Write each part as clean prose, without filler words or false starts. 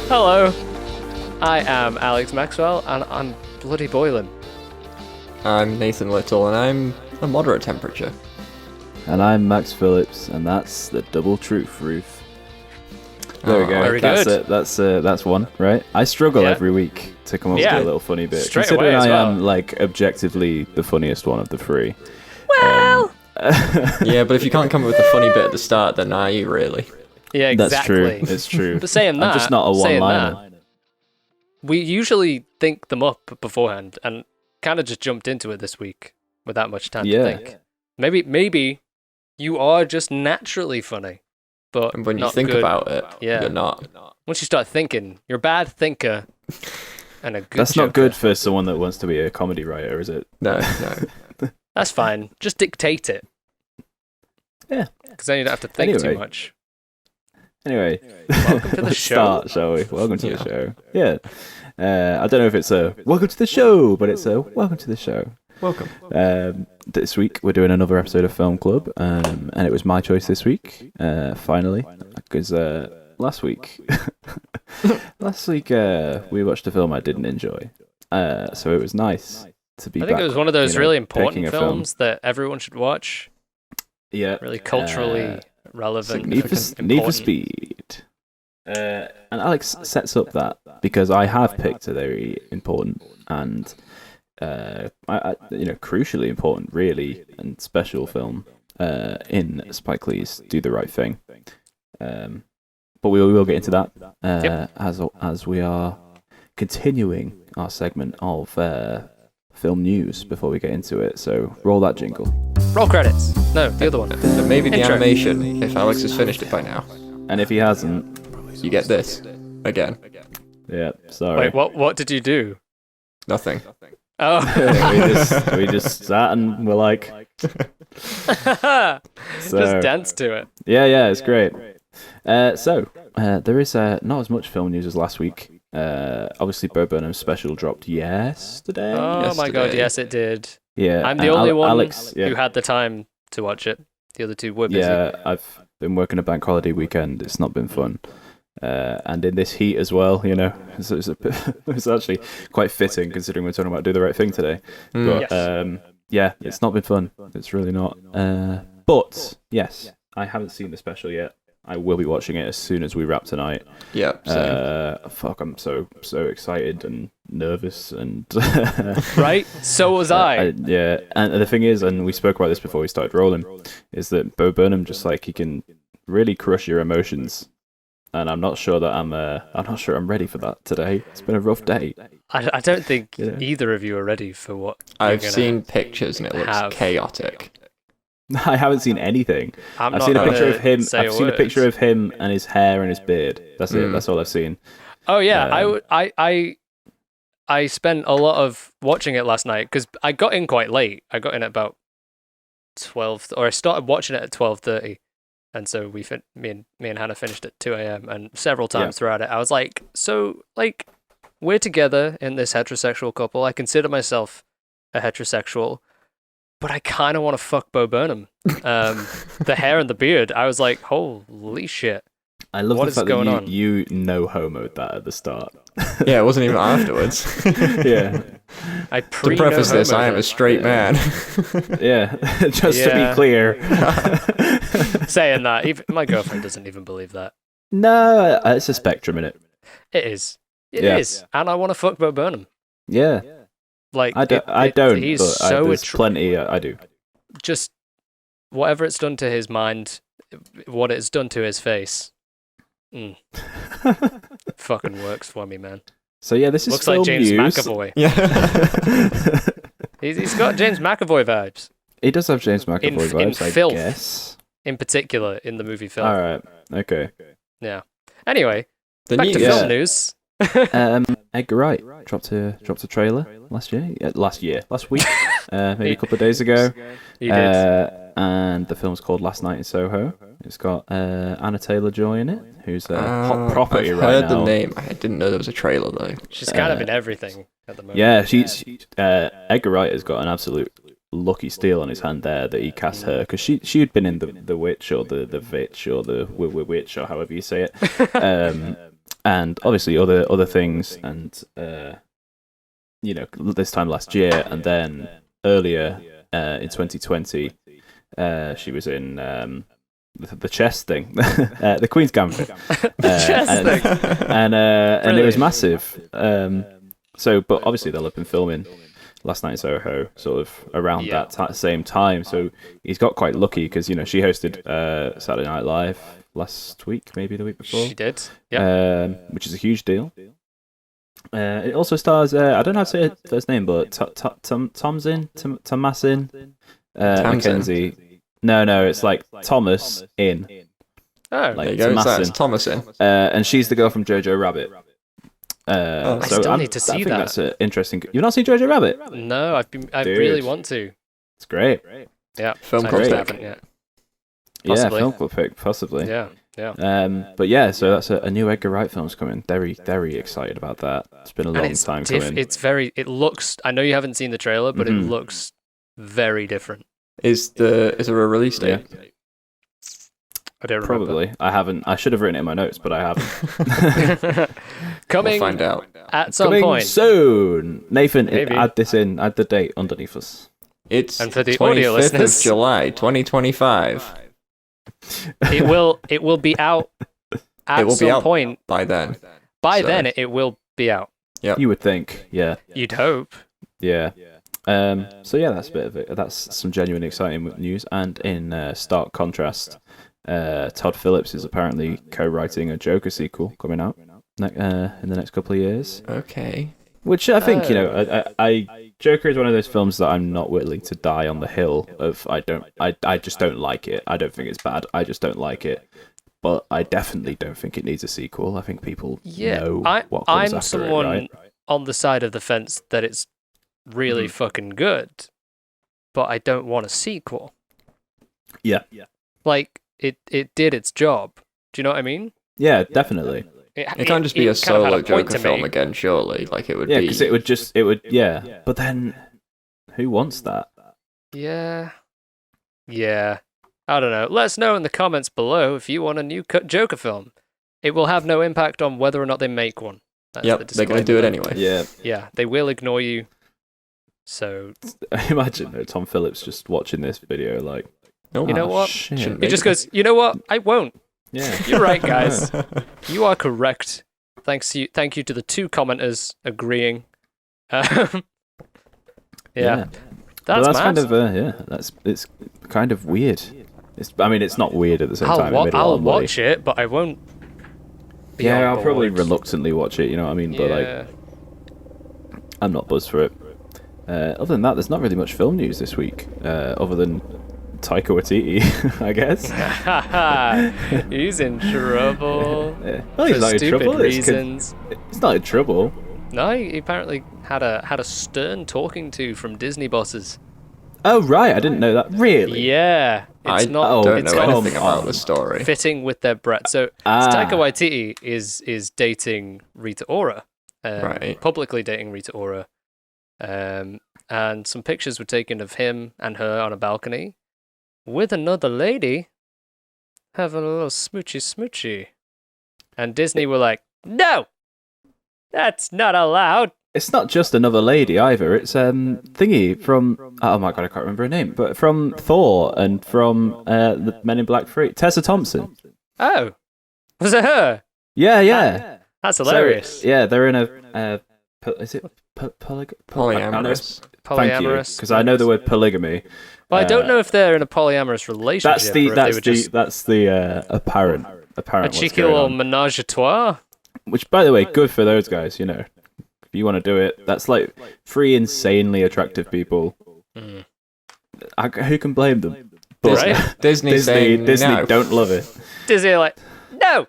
Hello, I am Alex Maxwell, and I'm bloody boiling. I'm Nathan Little, and I'm a moderate temperature. And I'm Max Phillips, and that's the double truth, Ruth. There we go. Very that's good. it. That's one, right? I struggle every week to come up with a little funny bit. Straight Considering away as I well. am objectively the funniest one of the three. Well, Yeah, but if you can't come up with a funny bit at the start, then are you really? yeah, exactly. That's true. It's true. But saying that, I'm just not a one-liner. we usually think them up beforehand, and kind of just jumped into it this week without much time to think. Maybe you are just naturally funny, but And when you not think good. about it, Yeah. you're not. Once you start thinking, you're a bad thinker and a good That's not joker. good for someone that wants to be a comedy writer, is it? No. That's fine. Just dictate it. Yeah. Because then you don't have to think too Anyway. much. Anyway, Welcome to the let's show. start, shall we? Welcome to the show. Yeah. I don't know if it's a welcome to the show, but it's a welcome to the show. Welcome. This week we're doing another episode of Film Club, and it was my choice this week, finally, because last week we watched a film I didn't enjoy, so it was nice to be I think back, it was one of those really important picking a films that everyone should watch. Yeah, Really culturally relevant. Need for important. Speed. And Alex sets up that because I have picked a very important and crucially important, really, and special film in Spike Lee's Do the Right Thing. But we will get into that as we are continuing our segment of film news before we get into it. So roll that jingle. Roll credits. No, the other one. And maybe the Intro. animation, if Alex has finished it by now. And if he hasn't, You get this. Again. yeah, sorry. Wait, what did you do? Nothing. Oh. we just sat and we're like, Just dance to it. yeah, it's great. So there is not as much film news as last week. Obviously, Bo Burnham's special dropped yesterday. Oh my god, Yesterday. yes it did. Yeah, I'm the and only one Alex, who had the time to watch it. The other two were busy. Yeah, I've been working a bank holiday weekend. It's not been fun. And in this heat as well, it's actually quite fitting considering we're talking about Do the Right Thing today. But it's not been fun. It's really not. But yes, I haven't seen the special yet. I will be watching it as soon as we wrap tonight. Yeah, same. I'm so excited and nervous and Right? So was I. yeah, and the thing is, and we spoke about this before we started rolling, is that Bo Burnham he can really crush your emotions. And I'm not sure that I'm ready for that today. It's been a rough day. I don't think either of you are ready for what I've you're gonna seen pictures and it looks have. chaotic. I haven't seen anything. I'm I've not seen a gonna picture of him. say I've seen a word. picture of him and his hair and his beard. That's it. That's all I've seen. Oh yeah, I spent a lot of watching it last night because I got in quite late. I got in at about 12, or I started watching it at 12:30, and so me and Hannah finished at 2 a.m. And several times throughout it, I was like, we're together in this heterosexual couple. I consider myself a heterosexual, but I kind of want to fuck Bo Burnham. The hair and the beard. I was like, holy shit. I love What the is fact going that on? you no homoed that at the start. Yeah, it wasn't even afterwards. Yeah, I To preface this, I am a straight man. yeah. Just to Yeah. be clear. saying that. Even my girlfriend doesn't even believe that. No, it's a spectrum in it. It is. It Yeah. is. And I want to fuck Bo Burnham. Yeah, Like I don't. He's but so there's plenty. I do. just whatever it's done to his mind, what it's done to his face. Fucking works for me, man. So yeah, this is Looks film like James news. McAvoy. Yeah. He's got James McAvoy vibes He does have James McAvoy In vibes, I filth. guess. in particular in the movie film. All right. Okay. Yeah. Anyway, The back to news. Yeah. film news. Edgar Wright dropped a trailer last week, maybe a couple of days ago. He did. And the film's called Last Night in Soho. It's got Anna Taylor-Joy in it, who's a hot property I've right heard now. the name. I didn't know there was a trailer though. She's kind of in everything at the moment. Yeah, Edgar Wright has got an absolute lucky steal on his hand there that he cast her, because she'd been in the Witch or the Vitch or the Witch or however you say it. and obviously other things, and this time last year, and then earlier in 2020, she was in the chess thing, the Queen's Gambit, and it was massive. But obviously they'll have been filming Last Night in Soho sort of around that same time. So he's got quite lucky because she hosted Saturday Night Live last week, maybe the week before. She did, yeah. Which is a huge deal. It also stars I don't know how to say his first name, but Thomasin Mackenzie. No, it's like Thomas in. Oh, there you go. That's Thomasin. And she's the girl from Jojo Rabbit. I still need to see I think that. that's interesting. You've not seen Jojo Rabbit? No, I really want to. It's great. Yeah, film I club just pick. haven't yet. Yeah, Possibly. film club pick, possibly. Yeah. But yeah, so that's a new Edgar Wright film's coming. Very, very excited about that. It's been a long time coming. It looks. I know you haven't seen the trailer, but it looks very different. Is there a release date? Yeah. I don't remember. Probably. I haven't. I should have written it in my notes, but I haven't. Coming We'll find out at some Coming point. soon. Nathan, Maybe. add the date underneath us. It's And for the audio 25th listeners- of July, 2025. It will be out at It will be some out point. by then. By so- then, it will be out. Yep. You would think, yeah. You'd hope. Yeah. So yeah, that's a bit of it. That's some genuine exciting news. And in stark contrast, Todd Phillips is apparently co-writing a Joker sequel coming out in the next couple of years. Okay. Which I think I Joker is one of those films that I'm not willing to die on the hill of. I just don't like it. I don't think it's bad. I just don't like it. But I definitely don't think it needs a sequel. I think people know what comes I'm after someone it, right? on the side of the fence that it's really fucking good, but I don't want a sequel. Yeah. Like it did its job. Do you know what I mean? Yeah, definitely. It can't just be a kind of had solo point Joker to film me. again, surely. Like it would Yeah, be. because it would. Yeah, but then who wants that? Yeah. I don't know. Let us know in the comments below if you want a new Joker film. It will have no impact on whether or not they make one. That's Yep, the they're going to do it anyway. Yeah. Yeah, they will ignore you. So Imagine Tom Phillips just watching this video, like, Oh, you know what? shit. Shouldn't he just goes, you know what? I won't. Yeah. You're right, guys. You are correct. Thank you to the two commenters agreeing. Yeah. That's mad. kind of it's kind of weird. It's not weird at the same time. I'll watch it, but I won't. Be on I'll probably board. reluctantly watch it. You know what I mean? But Yeah. I'm not buzzed for it. Other than that, there's not really much film news this week, other than Taika Waititi, I guess. He's in trouble. Yeah. Well, he's for not in stupid trouble. reasons. He's not in trouble. No, he apparently had a stern talking to from Disney bosses. Oh right, I didn't know that. Really? Yeah, I it's not. don't it's know kind anything of about the story. fitting with their breadth. So Taika Waititi is dating Rita Ora, Right. publicly dating Rita Ora, and some pictures were taken of him and her on a balcony with another lady having a little smoochy, and Disney were like, "No, that's not allowed." It's not just another lady either. It's thingy from oh my god, I can't remember her name, but from Thor and from the Men in Black 3, Tessa Thompson. Oh, was it her? Yeah. That's hilarious. So, yeah, they're in a is it Polyamorous. Polyamorous. Because I know the word polygamy. Well, I don't know if they're in a polyamorous relationship. That's the apparent a what's cheeky going little on. menage a trois. Which, by the way, good for those guys. You know, if you want to do it, that's like three insanely attractive people. Who can blame them? But Right? Disney saying Disney no. don't love it. Disney are like, no,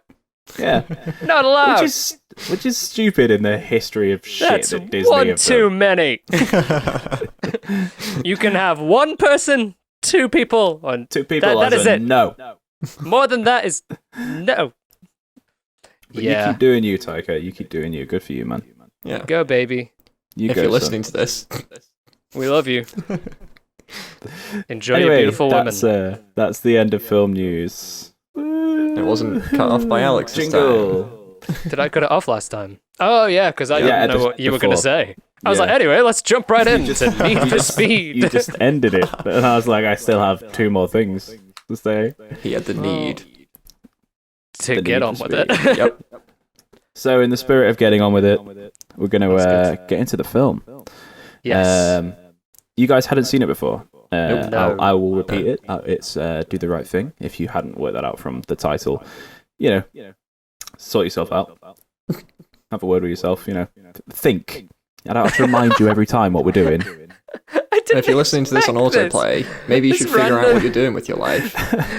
Yeah, not allowed. which is stupid in the history of shit That's that Disney one have too done. many. You can have one person, two people, and Two people that as is a it. no. More than that is no. But Yeah. you keep doing you, Taika. You keep doing you. Good for you, man. Yeah. Go, baby. You If go, you're son. listening to this, We love you. Enjoy Anyway, your beautiful women. that's the end of film news. it wasn't cut off by Alex this time. Jingle. Did I cut it off last time? Oh, yeah, because I didn't know what you were going to before. say. I was like, anyway, let's jump right in to Need for Speed. You just ended it, and I was like, I still have 2 more things to say. He had the need to get on with it. Yep. So, in the spirit of getting on with it, we're going to get into the film. Yes. You guys hadn't seen it before. Nope. No. I will repeat it. It's Do the Right Thing. If you hadn't worked that out from the title, sort yourself out. Have a word with yourself. Think. I don't have to remind you every time what we're doing. If you're listening to this on autoplay, maybe you should figure out what you're doing with your life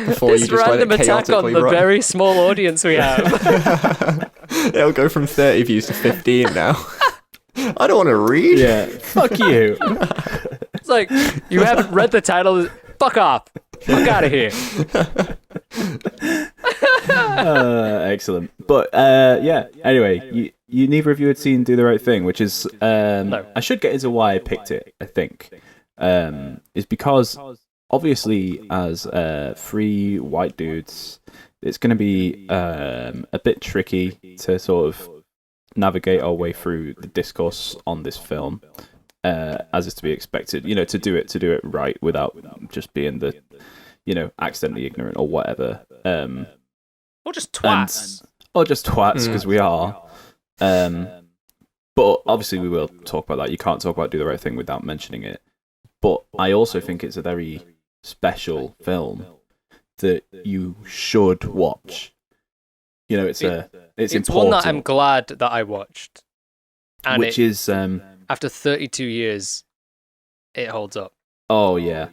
before you just let it chaotically on the run. very small audience we have. It'll go from 30 views to 15 now. I don't want to read. Yeah, fuck you. It's like, you haven't read the title. Fuck off. Fuck out of here. Excellent. But anyway, you neither of you had seen Do the Right Thing, which is No. I should get into why I picked it. I think is because obviously as 3 white dudes, it's going to be a bit tricky to sort of navigate our way through the discourse on this film, as is to be expected. To do it right without just being the accidentally ignorant or whatever. Or just twats. Or just twats, because we are. But obviously we will talk about that. You can't talk about Do the Right Thing without mentioning it. But I also think it's a very special film that you should watch. It's important. One that I'm glad that I watched. And which is after 32 years, it holds up. Oh yeah.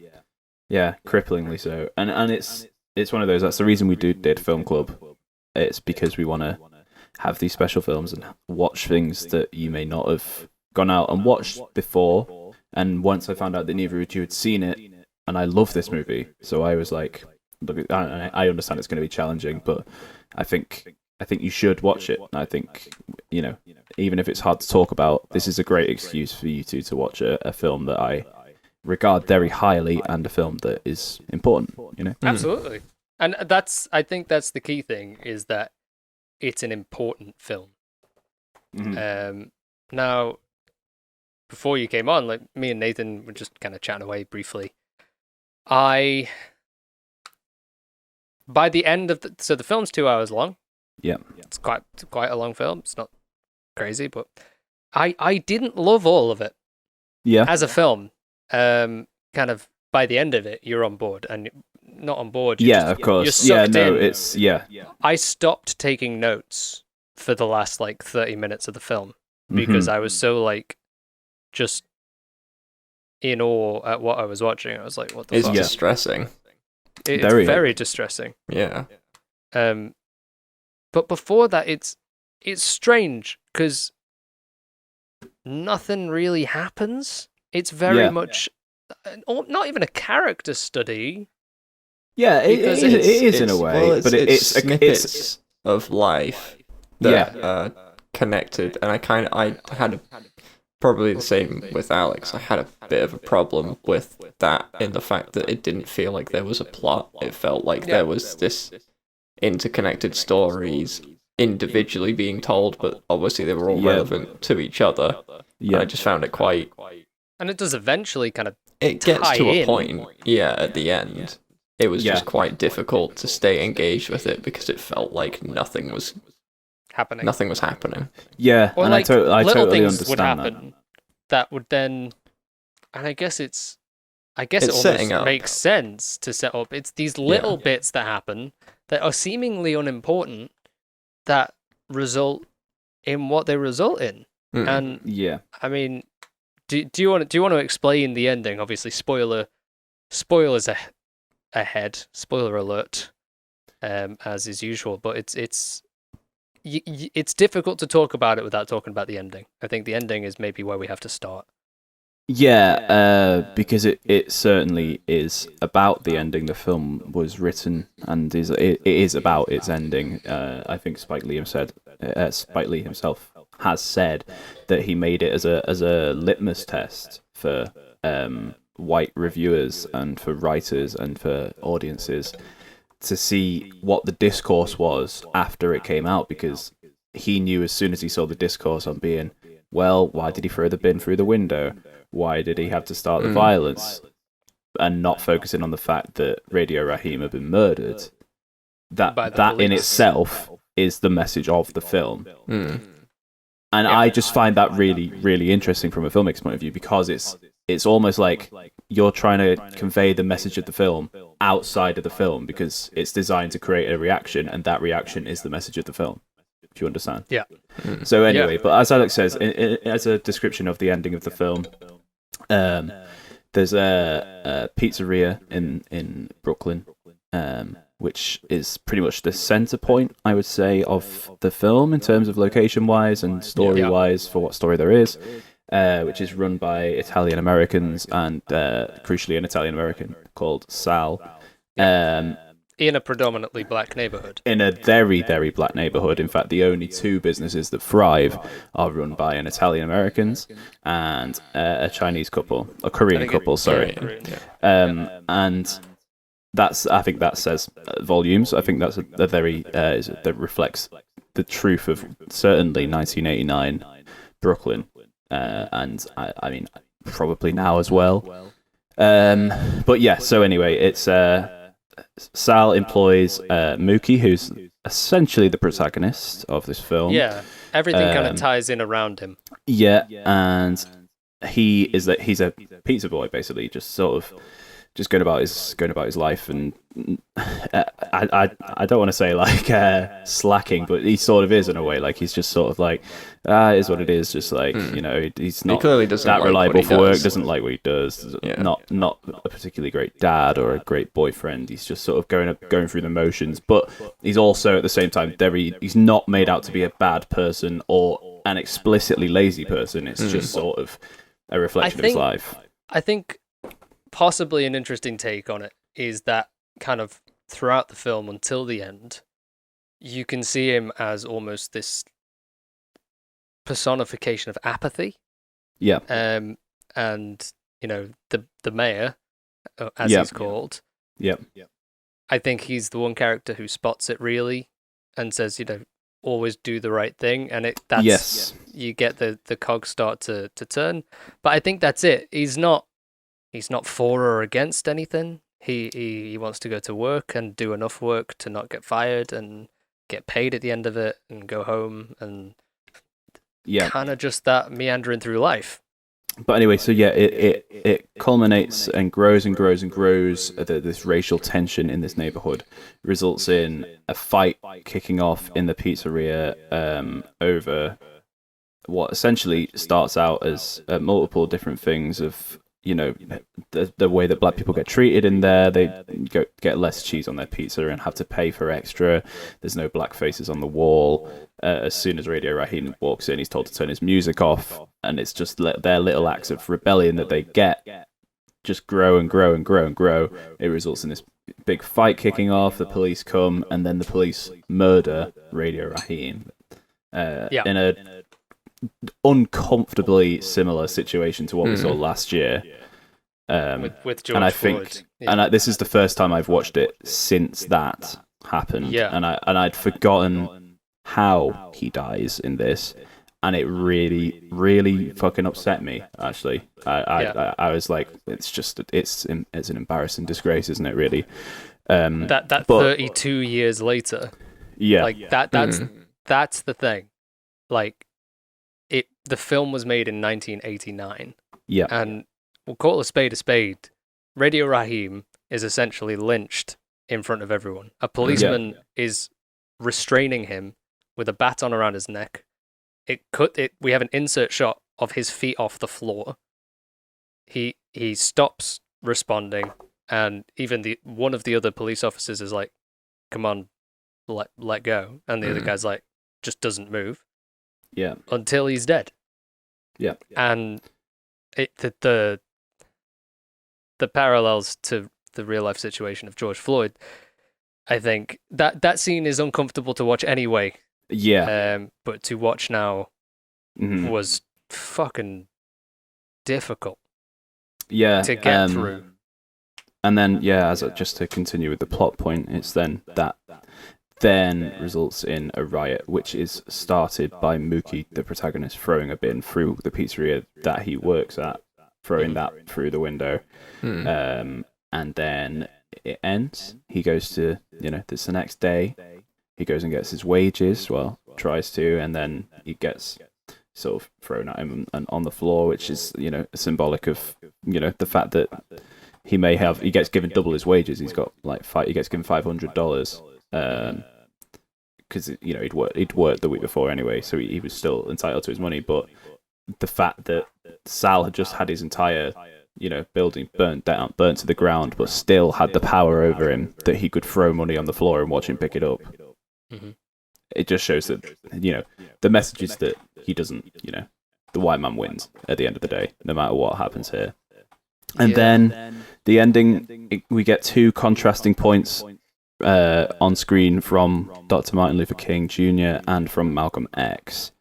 Yeah, cripplingly so. And it's one of those, that's the reason we did Film Club. It's because we want to have these special films and watch things that you may not have gone out and watched before. And once I found out that neither of you had seen it, and I love this movie, so I was like, look, I understand it's going to be challenging, but I think you should watch it. And I think, even if it's hard to talk about, this is a great excuse for you two to watch a film that I regard very highly and a film that is important, Absolutely. And I think that's the key thing, is that it's an important film. Mm-hmm. Now, before you came on, like, me and Nathan were just kind of chatting away briefly. By the end of so the film's 2 hours long. Yeah. It's quite a long film. It's not crazy, but I didn't love all of it. Yeah. As a film, kind of by the end of it, you're on board, and not on board. Of course. You're sucked in. It's I stopped taking notes for the last 30 minutes of the film because I was so just in awe at what I was watching. I was like, what the fuck? It's distressing. It's very distressing. Yeah. But before that, it's strange because nothing really happens. It's very much not even a character study. Yeah, it is in a way, well, but it's snippets of life that are connected, and I had probably the same with Alex. I had a bit of a problem with that in the fact that it didn't feel like there was a plot. It felt like there was this interconnected stories individually being told, but obviously they were all relevant to each other. Yeah, I just found it quite. And it does eventually kind of. It gets to a point, at the end. It was just quite difficult to stay engaged with it because it felt like nothing was happening. Nothing was happening. Yeah, or and I little totally things understand would happen that would then, and I guess it setting almost up. Makes sense to set up. It's these little bits that happen that are seemingly unimportant that result in what they result in. And I mean, do you want to explain the ending? Obviously, spoilers ahead. Spoiler alert, as is usual. But it's difficult to talk about it without talking about the ending. I think the ending is maybe where we have to start. Yeah, because it certainly is about the ending. The film was written and it is about its ending. I think Spike Lee himself has said that he made it as a litmus test for white reviewers and for writers and for audiences to see what the discourse was after it came out, because he knew as soon as he saw the discourse on being, well, why did he throw the bin through the window? Why did he have to start the violence? And not focusing on the fact that Radio Raheem had been murdered. That in itself is the message of the film. And I just find that really, really interesting from a filmmaker's point of view, because it's almost like you're trying to convey the message of the film outside of the film, because it's designed to create a reaction, and that reaction is the message of the film. If you understand. Yeah. So anyway, but as Alex says, as a description of the ending of the film, there's a pizzeria in Brooklyn, which is pretty much the center point, I would say, of the film in terms of location-wise and story-wise for what story there is, which is run by Italian Americans and, crucially, an Italian American called Sal. In a predominantly black neighborhood. In a very, very black neighborhood. In fact, the only two businesses that thrive are run by an Italian Americans and a Chinese couple, a Korean couple, sorry. And I think that says volumes. I think that's a very that reflects the truth of certainly 1989 Brooklyn, and I mean probably now as well. But yeah. So anyway, it's. Sal employs Mookie, who's essentially the protagonist of this film. Yeah, everything kind of ties in around him. Yeah, and he's a pizza boy, basically, just sort of just going about his life, and I don't want to say like slacking, but he sort of is in a way. Like he's just sort of like it is what it is. Just like he's not clearly doesn't that like reliable what he for work. does. Doesn't like what he does. Yeah. Not a particularly great dad or a great boyfriend. He's just sort of going through the motions. But he's also at the same time he's not made out to be a bad person or an explicitly lazy person. It's just sort of a reflection of his life. I think possibly an interesting take on it is that kind of throughout the film until the end, you can see him as almost this personification of apathy. Yeah. And the mayor, as he's called. Yeah. I think he's the one character who spots it really and says, always do the right thing, and you get the cogs start to turn. But I think that's it. He's not for or against anything. He wants to go to work and do enough work to not get fired and get paid at the end of it and go home, and kind of just that meandering through life. But anyway, so yeah, it culminates and grows and grows and grows. This racial tension in this neighborhood results in a fight kicking off in the pizzeria over what essentially starts out as multiple different things of the way that black people get treated in there. They get less cheese on their pizza and have to pay for extra. There's no black faces on the wall. As soon as Radio Raheem walks in, he's told to turn his music off, and it's just their little acts of rebellion that they get just grow and grow and grow and grow. It results in this big fight kicking off. The police come, and then the police murder Radio Raheem in a uncomfortably similar situation to what we saw last year. With George and I Floyd. think, this is the first time I've watched it since that happened. Yeah. And I'd forgotten how he dies in this, and it really, really fucking upset me. Actually, I was like, it's an embarrassing disgrace, isn't it? Really. But 32 years later. Yeah. Like that's the thing. Like the film was made in 1989. Yeah. And we'll call a spade. Radio Raheem is essentially lynched in front of everyone. A policeman is restraining him with a baton around his neck. We have an insert shot of his feet off the floor. He stops responding, and even one of the other police officers is like, "Come on, let go," and the other guy's like, just doesn't move. Yeah. Until he's dead. Yeah. And the parallels to the real life situation of George Floyd, I think that scene is uncomfortable to watch anyway. Yeah. But to watch now was fucking difficult. Yeah. To get through. And then, just to continue with the plot point, it's then that then results in a riot, which is started by Mookie, the protagonist, throwing a bin through the pizzeria that he works at, throwing that through the window. And then it ends. He goes to, it's the next day. He goes and gets his wages, tries to, and then he gets sort of thrown at him and on the floor, which is, symbolic of, the fact that he gets given double his wages. He's got he gets given $500. Because he'd worked the week before anyway, so he was still entitled to his money. But the fact that Sal had just had his entire building burnt to the ground, but still had the power over him that he could throw money on the floor and watch him pick it up. Mm-hmm. It just shows that the message is that he doesn't, the white man wins at the end of the day, no matter what happens here. And then the ending, we get two contrasting points on screen from Dr. Martin Luther King Jr. and from Malcolm X,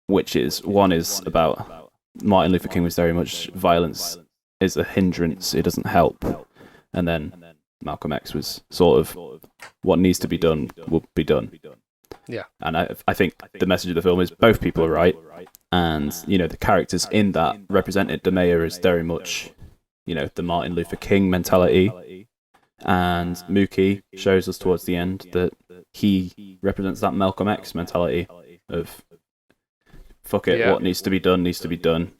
which is one is about Martin Luther King was very much violence is a hindrance, it doesn't help, and then Malcolm X was sort of what needs to be done will be done. Yeah, and I think the message of the film is both people are right, and the characters in that represented the mayor as very much the Martin Luther King mentality. And Mookie shows us towards the end that he represents that Malcolm X mentality of fuck it, what needs to be done needs to be done.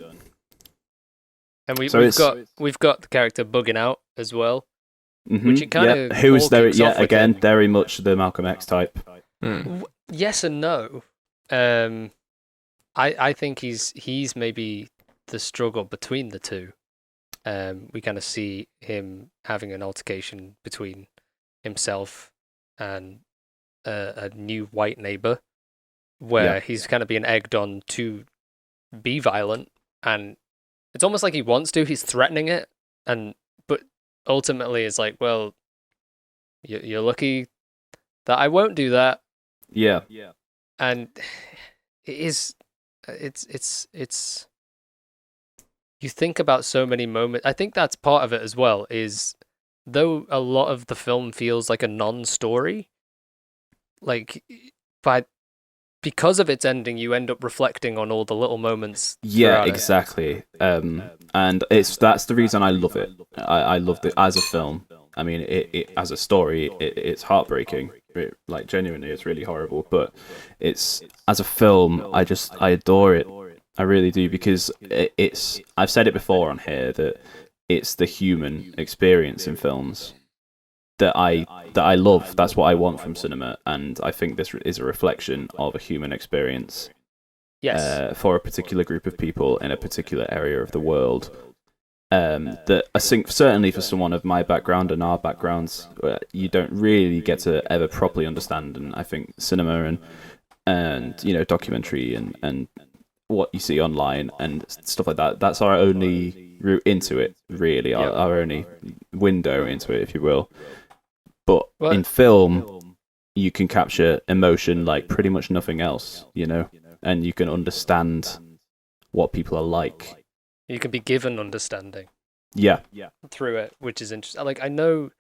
And we've got the character bugging out as well, which it kind of who is there yet again very much the Malcolm X type. Yes and no. I think he's maybe the struggle between the two. We kind of see him having an altercation between himself and a new white neighbor, where he's kind of being egged on to be violent, and it's almost like he wants to. He's threatening it, but ultimately it's like, well, you're lucky that I won't do that. Yeah. And it's. You think about so many moments. I think that's part of it as well, is though a lot of the film feels like a non-story, because of its ending, you end up reflecting on all the little moments. Yeah, exactly. And that's the reason I love it. I love it as a film. I mean, it as a story, it's heartbreaking. Genuinely, it's really horrible. But it's as a film, I adore it. I really do, because I've said it before on here that it's the human experience in films that I love. That's what I want from cinema, and I think this is a reflection of a human experience. Yes. For a particular group of people in a particular area of the world. That I think certainly for someone of my background and our backgrounds, you don't really get to ever properly understand. And I think cinema and documentary and what you see online and stuff like that, that's our only route into it, really, our only window into it, if you will. But in film, you can capture emotion like pretty much nothing else, and you can understand what people are like. You can be given understanding. Yeah. Through it, which is interesting. I know.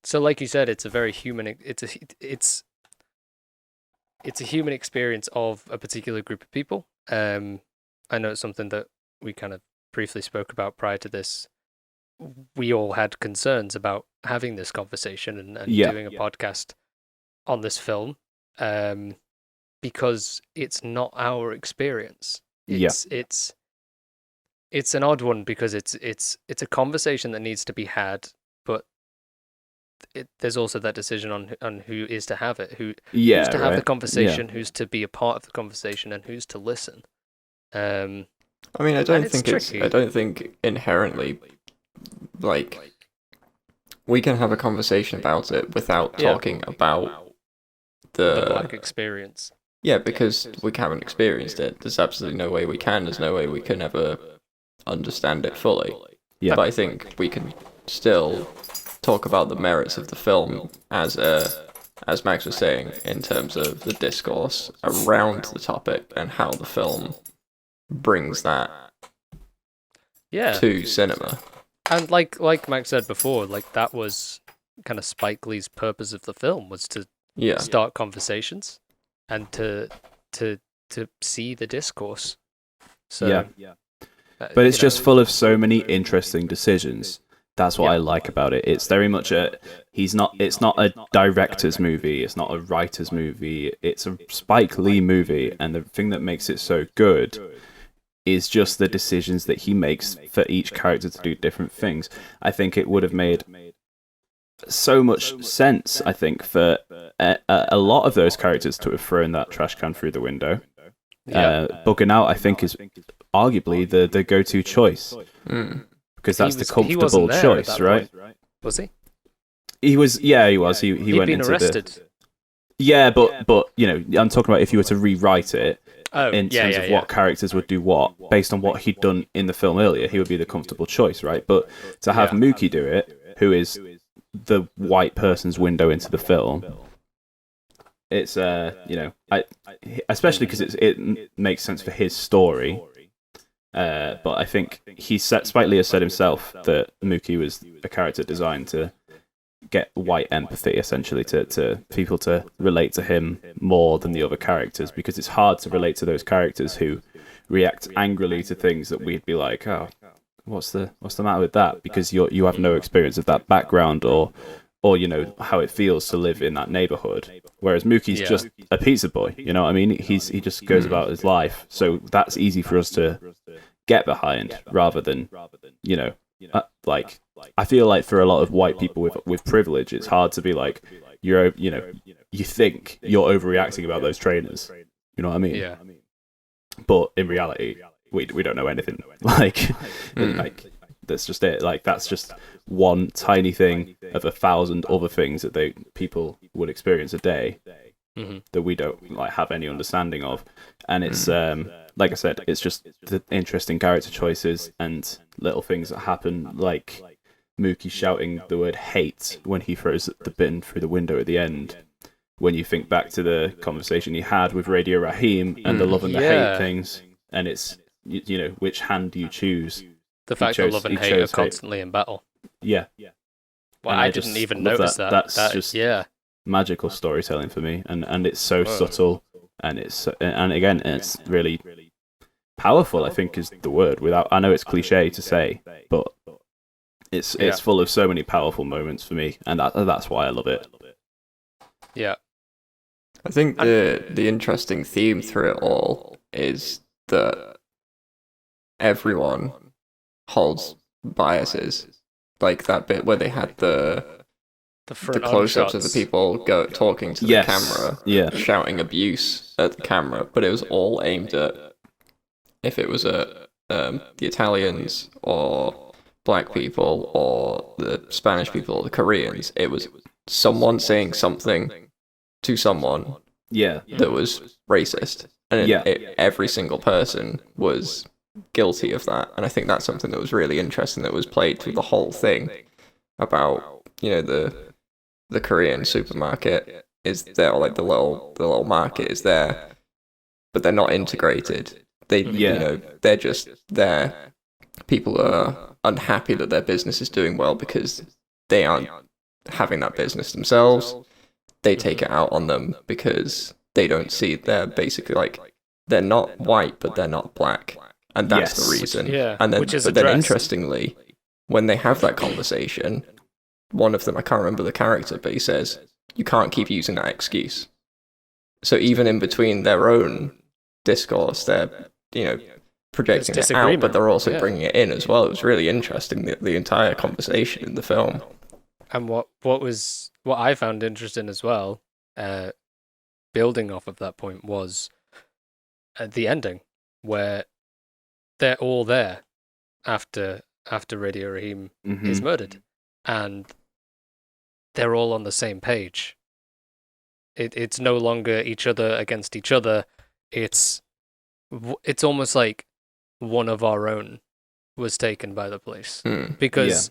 So, like you said, it's a very human. It's a human experience of a particular group of people. I know it's something that we kind of briefly spoke about prior to this. We all had concerns about having this conversation and doing a podcast on this film, because it's not our experience. It's an odd one, because it's a conversation that needs to be had, but there's also that decision on who is to have it, who's to have the conversation, who's to be a part of the conversation, and who's to listen. I don't think inherently, we can have a conversation about it without talking about the Black experience. Yeah, because we haven't experienced it. There's absolutely no way we can. There's no way we can ever understand it fully. Yeah. But I think we can still talk about the merits of the film as Max was saying, in terms of the discourse around the topic and how the film brings that to cinema. And like Max said before, that was kind of Spike Lee's purpose of the film was to Yeah. start conversations and to see the discourse. So, But it's just full of so many interesting decisions. That's what I like about it. It's very much it's not a director's movie, it's not a writer's movie, it's a Spike Lee movie, and the thing that makes it so good is just the decisions that he makes for each character to do different things. I think it would have made so much sense, I think, for a lot of those characters to have thrown that trash can through the window. Bugging out, I think, is arguably the go-to choice. Because that's the comfortable choice, right? Was he? He was. Yeah, he was. He went been into arrested. Yeah, but you know, I'm talking about if you were to rewrite it in terms of yeah. what characters would do what, based on what he'd done in the film earlier, he would be the comfortable choice, right? But to have Mookie do it, who is the white person's window into the film, it's you know, especially because it makes sense for his story. But I think Spike Lee has said himself that Mookie was a character designed to get white empathy, essentially, to people to relate to him more than the other characters, because it's hard to relate to those characters who react angrily to things that we'd be like, oh, what's the matter with that? Because you have no experience of that background or you know how it feels to live in that neighborhood. Whereas Mookie's just a pizza boy, you know what I mean? He just goes about his life, so that's easy for us to get behind, rather than, you know, like, I feel like for a lot of white people with privilege, it's hard to be like, you think you're overreacting about those trainers, you know what I mean? Yeah. But in reality, we don't know anything. Like, that's just it. Like, that's just one tiny thing of 1,000 other things that people would experience a day that we don't like have any understanding of. And it's like I said, it's just the interesting character choices and little things that happen, like Mookie shouting the word hate when he throws the bin through the window at the end. When you think back to the conversation he had with Radio Raheem and the love and the hate things, and it's, you know, which hand do you choose? The fact that love and hate are constantly in battle. Yeah. Well, I didn't even notice that. That's just magical storytelling for me, and it's so subtle, and again, it's really powerful, I think is the word. I know it's cliche to say, but it's full of so many powerful moments for me, and that's why I love it. Yeah. I think the interesting theme through it all is that everyone holds biases. Like that bit where they had the close-ups of the people talking to the camera, shouting abuse at the camera, but it was all aimed at, if it was at the Italians or black people or the Spanish people or the Koreans, it was someone saying something to someone that was racist, and every single person was guilty of that. And I think that's something that was really interesting, that was played through the whole thing, about, you know, the Korean supermarket is there, or like the little market is there, but they're not integrated. You know, they're just there. People are unhappy that their business is doing well because they aren't having that business themselves. They take it out on them because they don't see, they're basically like, they're not white, but they're not black. And that's the reason. And then, then interestingly, when they have that conversation, one of them, I can't remember the character, but he says, you can't keep using that excuse. So even in between their own discourse, they're, you know, projecting it out, but they're also bringing it in as well. It was really interesting, the entire conversation in the film. And what I found interesting as well, building off of that point, was the ending, where they're all there after Radio Raheem is murdered, and they're all on the same page. It's no longer each other against each other. It's almost like one of our own was taken by the police, because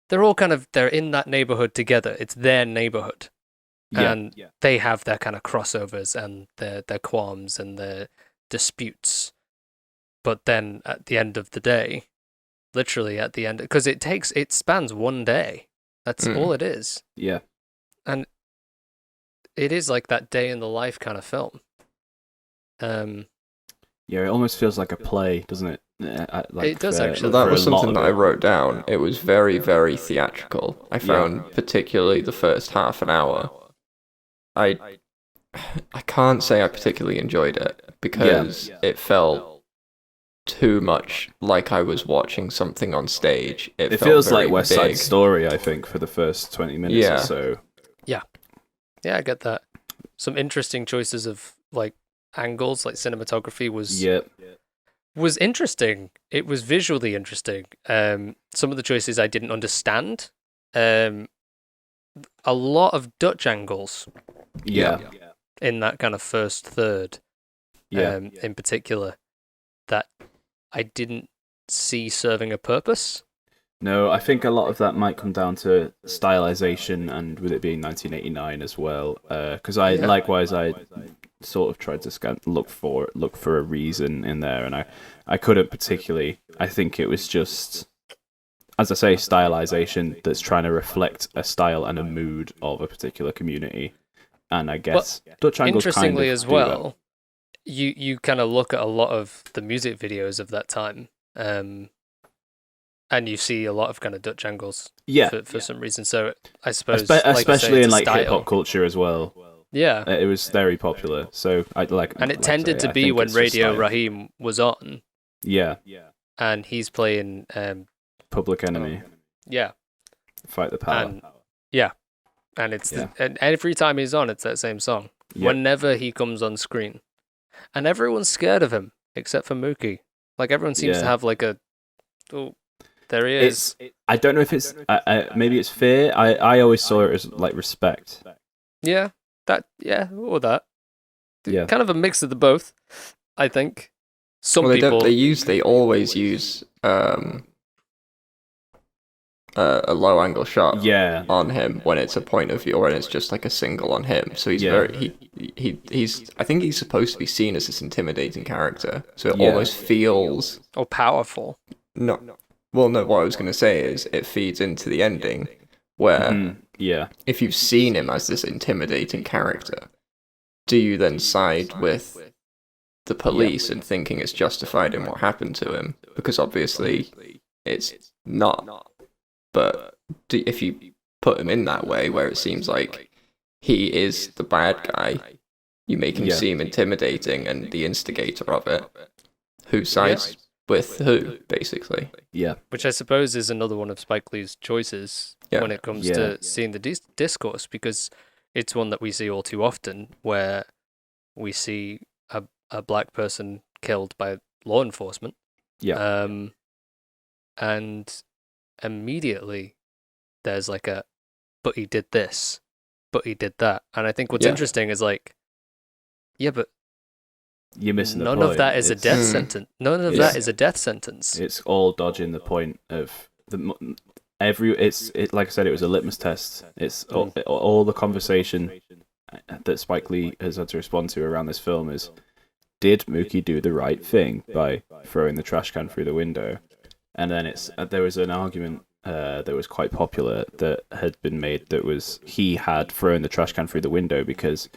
they're all they're in that neighborhood together. It's their neighborhood, and they have their kind of crossovers and their qualms and their disputes. But then at the end of the day, literally at the end, because it spans one day That's all it is. Yeah. And it is like that day in the life kind of film. Yeah, it almost feels like a play, doesn't it? It does actually. That was something that I wrote down. It was very, very theatrical. I found particularly the first half an hour. I can't say I particularly enjoyed it because it felt too much like I was watching something on stage. It feels very like West big. Side Story, I think, for the first 20 minutes or so. Yeah, I get that. Some interesting choices of like angles, like cinematography was interesting. It was visually interesting. Some of the choices I didn't understand. A lot of Dutch angles. In that kind of first third. In particular, that I didn't see serving a purpose. No, I think a lot of that might come down to stylization and with it being 1989 as well. Because I sort of tried to look for a reason in there, and I couldn't particularly. I think it was just, as I say, stylization that's trying to reflect a style and a mood of a particular community. And I guess Dutch angles interestingly kind of as well, you kind of look at a lot of the music videos of that time, and you see a lot of kind of Dutch angles for some reason. So I suppose, especially in like style. hip hop culture as well. Yeah, it was very popular. So I like, and it tended to be when Radio Raheem was on. Yeah, and he's playing Public Enemy. Fight the Power. And it's and every time he's on, it's that same song. Whenever he comes on screen, and everyone's scared of him except for Mookie. Like everyone seems to have like a, oh, there he is. I don't know if it's maybe it's fear. I always saw it as like respect. Yeah, or that. Yeah, kind of a mix of the both. I think some people they always use a low angle shot on him when it's a point of view or when it's just like a single on him. So he's he's I think he's supposed to be seen as this intimidating character. So it almost feels powerful. No, what I was going to say is it feeds into the ending where if you've seen him as this intimidating character, do you then side with the police and thinking it's justified in what happened to him? Because obviously it's not. But if you put him in that way, where it seems like he is the bad guy, you make him seem intimidating and the instigator of it. Who sides with who, basically? Yeah. Which I suppose is another one of Spike Lee's choices when it comes to seeing the discourse, because it's one that we see all too often, where we see a black person killed by law enforcement. And immediately there's like but he did this, but he did that. And I think what's interesting is like, but you're missing the none point. of that is a death sentence. None of that is a death sentence. It's all dodging the point of like I said, it was a litmus test. It's all the conversation that Spike Lee has had to respond to around this film is, did Mookie do the right thing by throwing the trash can through the window? And then there was an argument that was quite popular that had been made that was he had thrown the trash can through the window because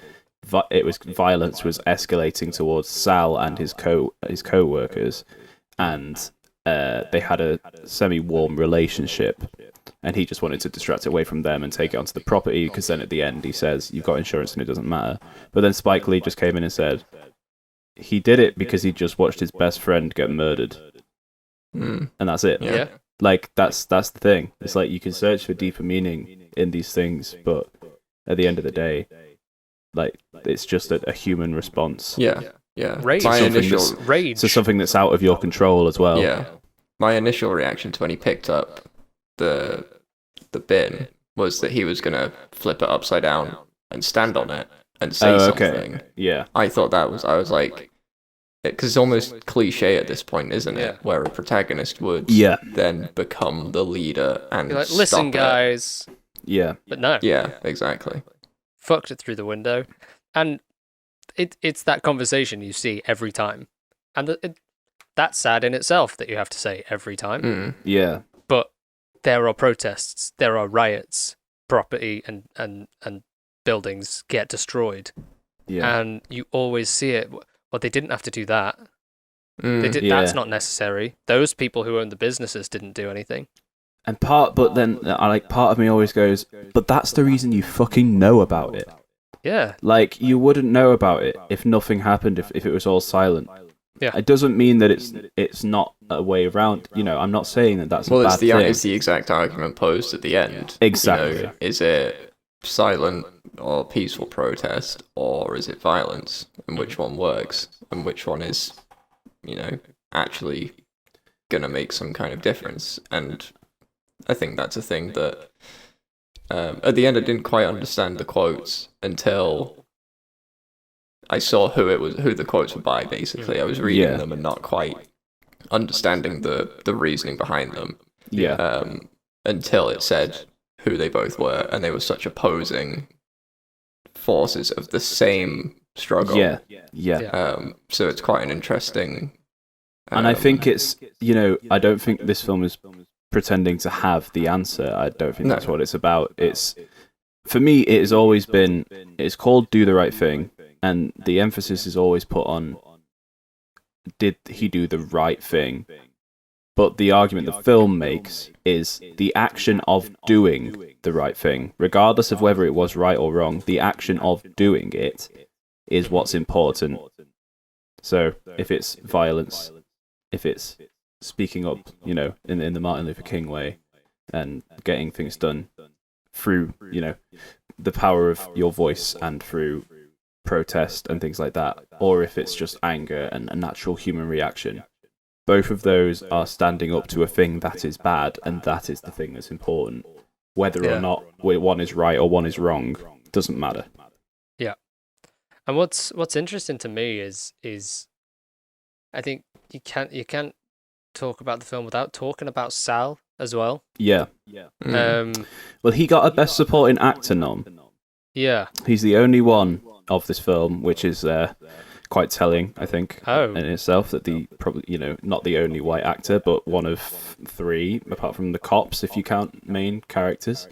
violence was escalating towards Sal and his co-workers, and they had a semi-warm relationship, and he just wanted to distract it away from them and take it onto the property, because then at the end he says, you've got insurance and it doesn't matter. But then Spike Lee just came in and said he did it because he just watched his best friend get murdered. And that's it. Like that's the thing. It's like you can search for deeper meaning in these things, but at the end of the day, like it's just a human response. Rage. Rage. So something that's out of your control as well. My initial reaction to when he picked up the bin was that he was gonna flip it upside down and stand on it and say something. I thought I was like, because it's almost cliche at this point, isn't it? Where a protagonist would then become the leader and like, listen, guys. But no. Exactly. Fucked it through the window. And it's that conversation you see every time. And that's sad in itself that you have to say every time. Yeah. But there are protests, there are riots, property and buildings get destroyed, and you always see it. Well, they didn't have to do that. They did. That's not necessary. Those people who own the businesses didn't do anything. And part of me always goes, but that's the reason you fucking know about it. Yeah. Like, you wouldn't know about it if nothing happened, if it was all silent. Yeah. It doesn't mean that it's not a way around. You know, I'm not saying that that's a bad thing. It's the exact argument posed at the end. Exactly. You know, is it silent or peaceful protest, or is it violence? And which one works? And which one is, you know, actually going to make some kind of difference? And I think that's a thing that at the end I didn't quite understand the quotes until I saw who the quotes were by. Basically, I was reading them and not quite understanding the reasoning behind them. Until it said who they both were, and they were such opposing forces of the same struggle. So it's quite an interesting. And I think it's, you know, I don't think this film is pretending to have the answer. I don't think that's what it's about. It's, for me, it has always been, it's called Do the Right Thing, and the emphasis is always put on, did he do the right thing? But the argument the film makes is the action of doing the right thing, regardless of whether it was right or wrong, the action of doing it is what's important. So if it's violence, if it's speaking up, you know, in the Martin Luther King way, and getting things done through, you know, the power of your voice and through protest and things like that, or if it's just anger and a natural human reaction, both of those are standing up to a thing that is bad, and that is the thing that's important. Whether or not one is right or one is wrong doesn't matter. Yeah. And what's interesting to me is I think you can't talk about the film without talking about Sal as well. Well, he got a Best Supporting Actor nom. Yeah. He's the only one of this film, which is quite telling, I think, in itself, that probably, you know, not the only white actor, but one of three, apart from the cops, if you count main characters.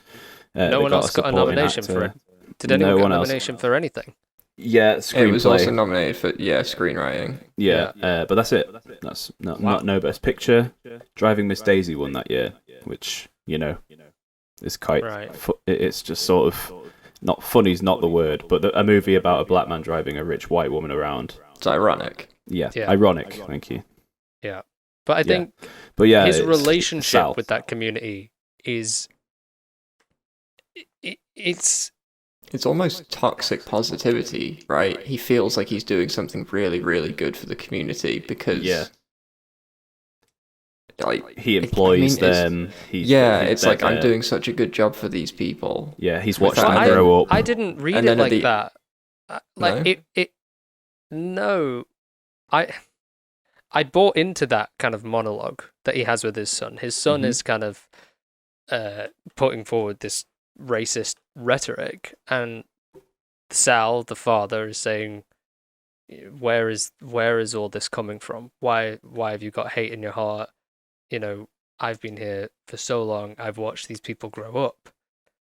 No one else got a nomination for it. Did anyone get a nomination for anything? Yeah, screenplay. It was also nominated for screenwriting. But that's it. That's not no Best Picture. Driving Miss Daisy won that year, which, you know, is quite. It's just sort of not funny's not the word, but a movie about a black man driving a rich white woman around. It's ironic. Yeah. Ironic. Thank you. Yeah, but I think, his relationship with that community is. It's almost toxic positivity, right? He feels like he's doing something really, really good for the community because like he employs them. It's like, I'm doing such a good job for these people. Yeah, he's watched them grow up. I didn't read it like that. I bought into that kind of monologue that he has with his son. His son is kind of putting forward this racist rhetoric, and Sal, the father, is saying, where is all this coming from? Why have you got hate in your heart? You know, I've been here for so long, I've watched these people grow up.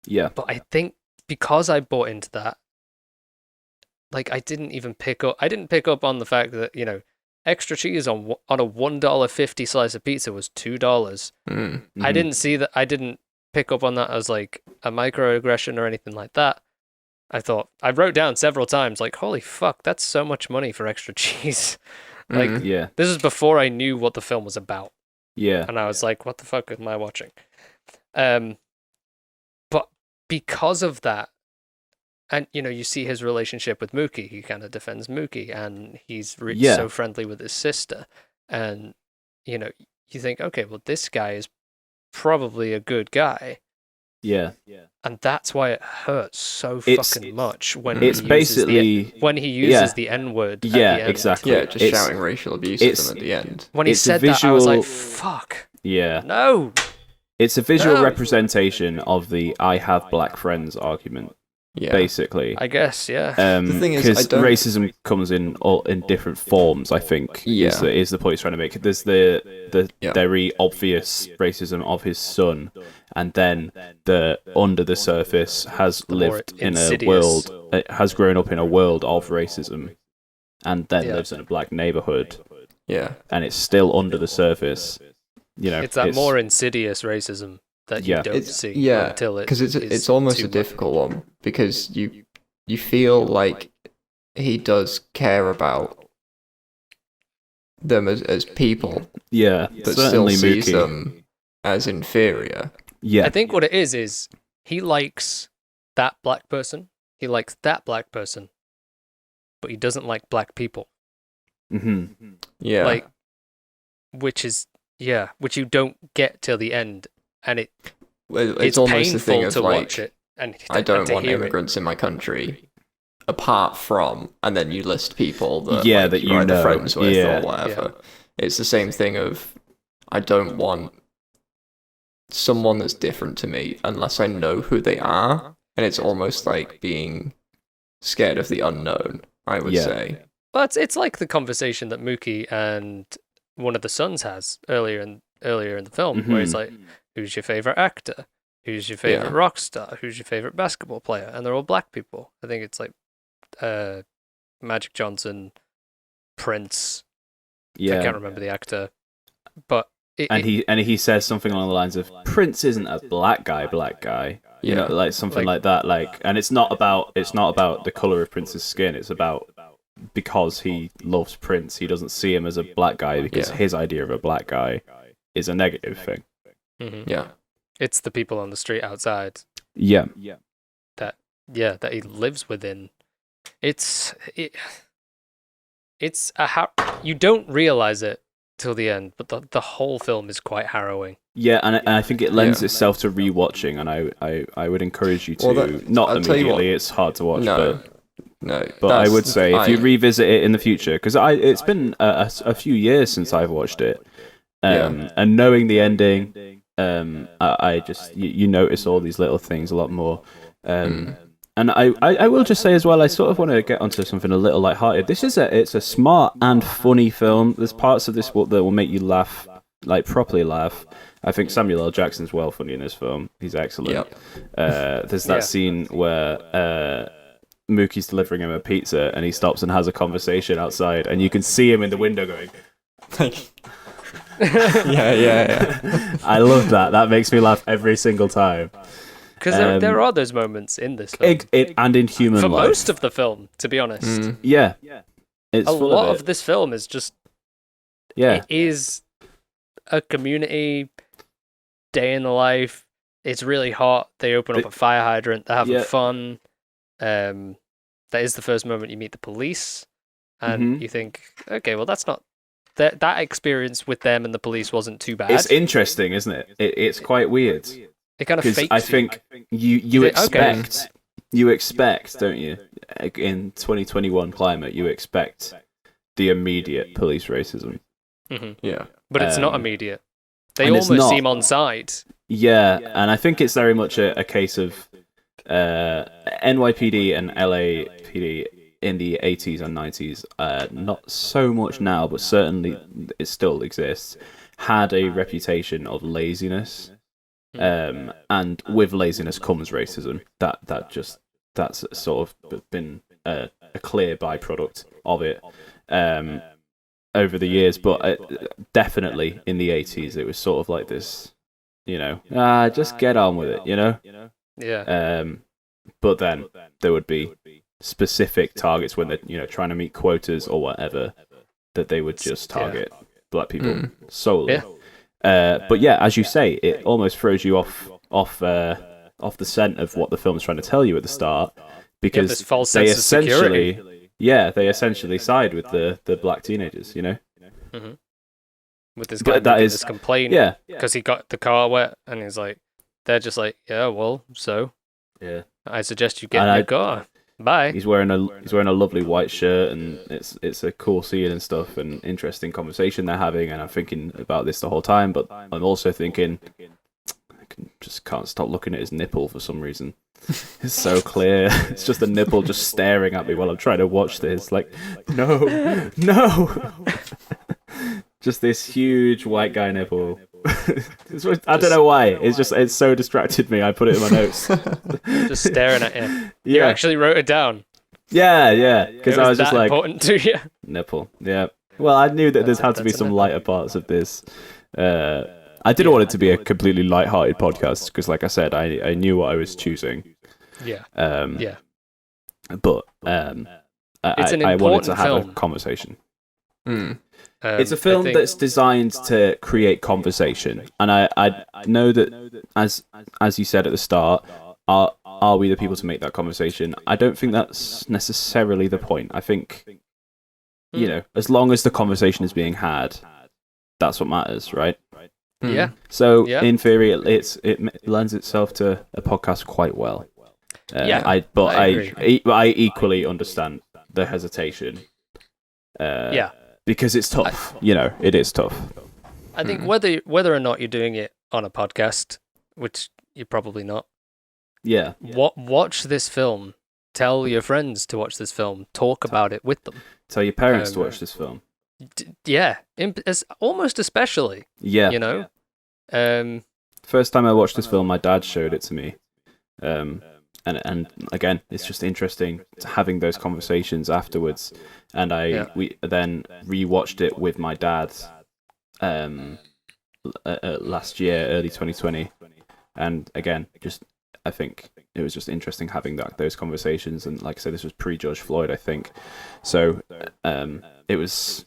But I think because I bought into that, like, I didn't pick up on the fact that, you know, extra cheese on a $1.50 slice of pizza was $2. I didn't see that. I didn't pick up on that as like a microaggression or anything like that. I wrote down several times, like, holy fuck, that's so much money for extra cheese. This is before I knew what the film was about. And I was like, what the fuck am I watching? But because of that, and, you know, you see his relationship with Mookie. He kind of defends Mookie, and he's so friendly with his sister. And, you know, you think, okay, well, this guy is probably a good guy. And that's why it hurts so fucking much when he uses the N-word. Exactly. Just shouting racial abuse at them at the end. When he said that, I was like, fuck. No. It's a visual representation of the I have black friends argument. basically. I guess, yeah. The thing is, because racism comes in different forms. I think is the point he's trying to make. There's the very obvious racism of his son, and then the under the surface has lived in a world, has grown up in a world of racism, and then lives in a black neighborhood. Yeah, and it's still under the surface. It's that more insidious racism that you don't see until because it's almost a difficult one, because you feel like he does care about them as people, but still sees them as inferior. Yeah, I think what it is he likes that black person, he likes that black person, but he doesn't like black people. Mm-hmm. Yeah, which you don't get till the end, and it's almost the thing of to like, watch it, and I don't want immigrants in my country, apart from, and then you list people that that you're either friends with or whatever. Yeah. It's the same thing of, I don't want someone that's different to me unless I know who they are, and it's almost like being scared of the unknown, I would say. Well, it's like the conversation that Mookie and one of the sons has earlier in the film, where it's like, who's your favorite actor? Who's your favorite rock star? Who's your favorite basketball player? And they're all black people. I think it's like Magic Johnson, Prince. I can't remember the actor, but he says something along the lines of, Prince isn't a black guy. You know, like something like that. Like, and it's not about the color of Prince's skin. It's about, because he loves Prince, he doesn't see him as a black guy, because his idea of a black guy is a negative thing. Mm-hmm. Yeah, it's the people on the street outside. That he lives within. It's you don't realize it till the end, but the whole film is quite harrowing. Yeah, and I think it lends itself to rewatching, and I would encourage you to not immediately. It's hard to watch, but I would say if you revisit it in the future, because it's been a few years since I've watched it, and knowing the ending, I just you notice all these little things a lot more. And I will just say as well, I sort of want to get onto something a little lighthearted. It's a smart and funny film. There's parts of this that will make you laugh, like properly laugh. I think Samuel L. Jackson's well funny in this film. He's excellent. There's that scene where Mookie's delivering him a pizza, and he stops and has a conversation outside, and you can see him in the window going, yeah. I love that. That makes me laugh every single time. Because there are those moments in this film. And in human for life. most of the film, to be honest. Yeah. It's a lot of this film is just... Yeah. It is a community, day in the life. It's really hot. They open up a fire hydrant. They're having fun. That is the first moment you meet the police. And you think, okay, well, that's not... That experience with them and the police wasn't too bad. It's interesting, isn't it? It's quite weird. It kind of fakes I think you expect, don't you? In 2021 climate, you expect the immediate police racism. Mm-hmm. Yeah, but it's not immediate. They almost seem on side. Yeah, and I think it's very much a case of NYPD and LAPD in the 80s and 90s. Not so much now, but certainly it still exists. Had a reputation of laziness. And with laziness comes racism. That's sort of been a clear byproduct of it over the years. But definitely in the 80s, it was sort of like this, just get on with it, Yeah. But then there would be specific targets when they're trying to meet quotas or whatever, that they would just target black people solely. Yeah. But yeah, as you say, it almost throws you off the scent of what the film's trying to tell you at the start, because they essentially side with the black teenagers, Mm-hmm. With this guy this complaint, because he got the car wet, and he's like, they're just like, I suggest you get in your car. Bye. He's wearing a lovely white shirt, and it's a cool scene and stuff, and interesting conversation they're having. And I'm thinking about this the whole time, but I'm also thinking, just can't stop looking at his nipple for some reason. It's so clear. It's just a nipple just staring at me while I'm trying to watch this. Like, no, no. Just this huge white guy nipple. I don't know why. It's so distracted me. I put it in my notes. Just staring at you. You actually wrote it down. Yeah. Because I was just like, important to you. Nipple. Yeah. Well, I knew that there's had to be some lighter parts of this. I didn't want it to be a completely light-hearted podcast because, like I said, I knew what I was choosing. Yeah. But I wanted to have a conversation. It's a film that's designed to create conversation, and I know that as you said at the start, are we the people to make that conversation? I don't think that's necessarily the point. I think as long as the conversation is being had, that's what matters, right? Yeah. So in theory, it lends itself to a podcast quite well. I equally understand the hesitation. Because it's tough. It is tough. I think whether or not you're doing it on a podcast, which you're probably not. Yeah. Watch this film. Tell your friends to watch this film. Talk about it with them. Tell your parents to watch this film. Almost especially. Yeah. First time I watched this film, my dad showed it to me. And again, it's just interesting having those conversations afterwards. And we then rewatched it with my dad last year, early 2020. And again, I think it was just interesting having those conversations. And like I said, this was pre-George Floyd, I think. So it was,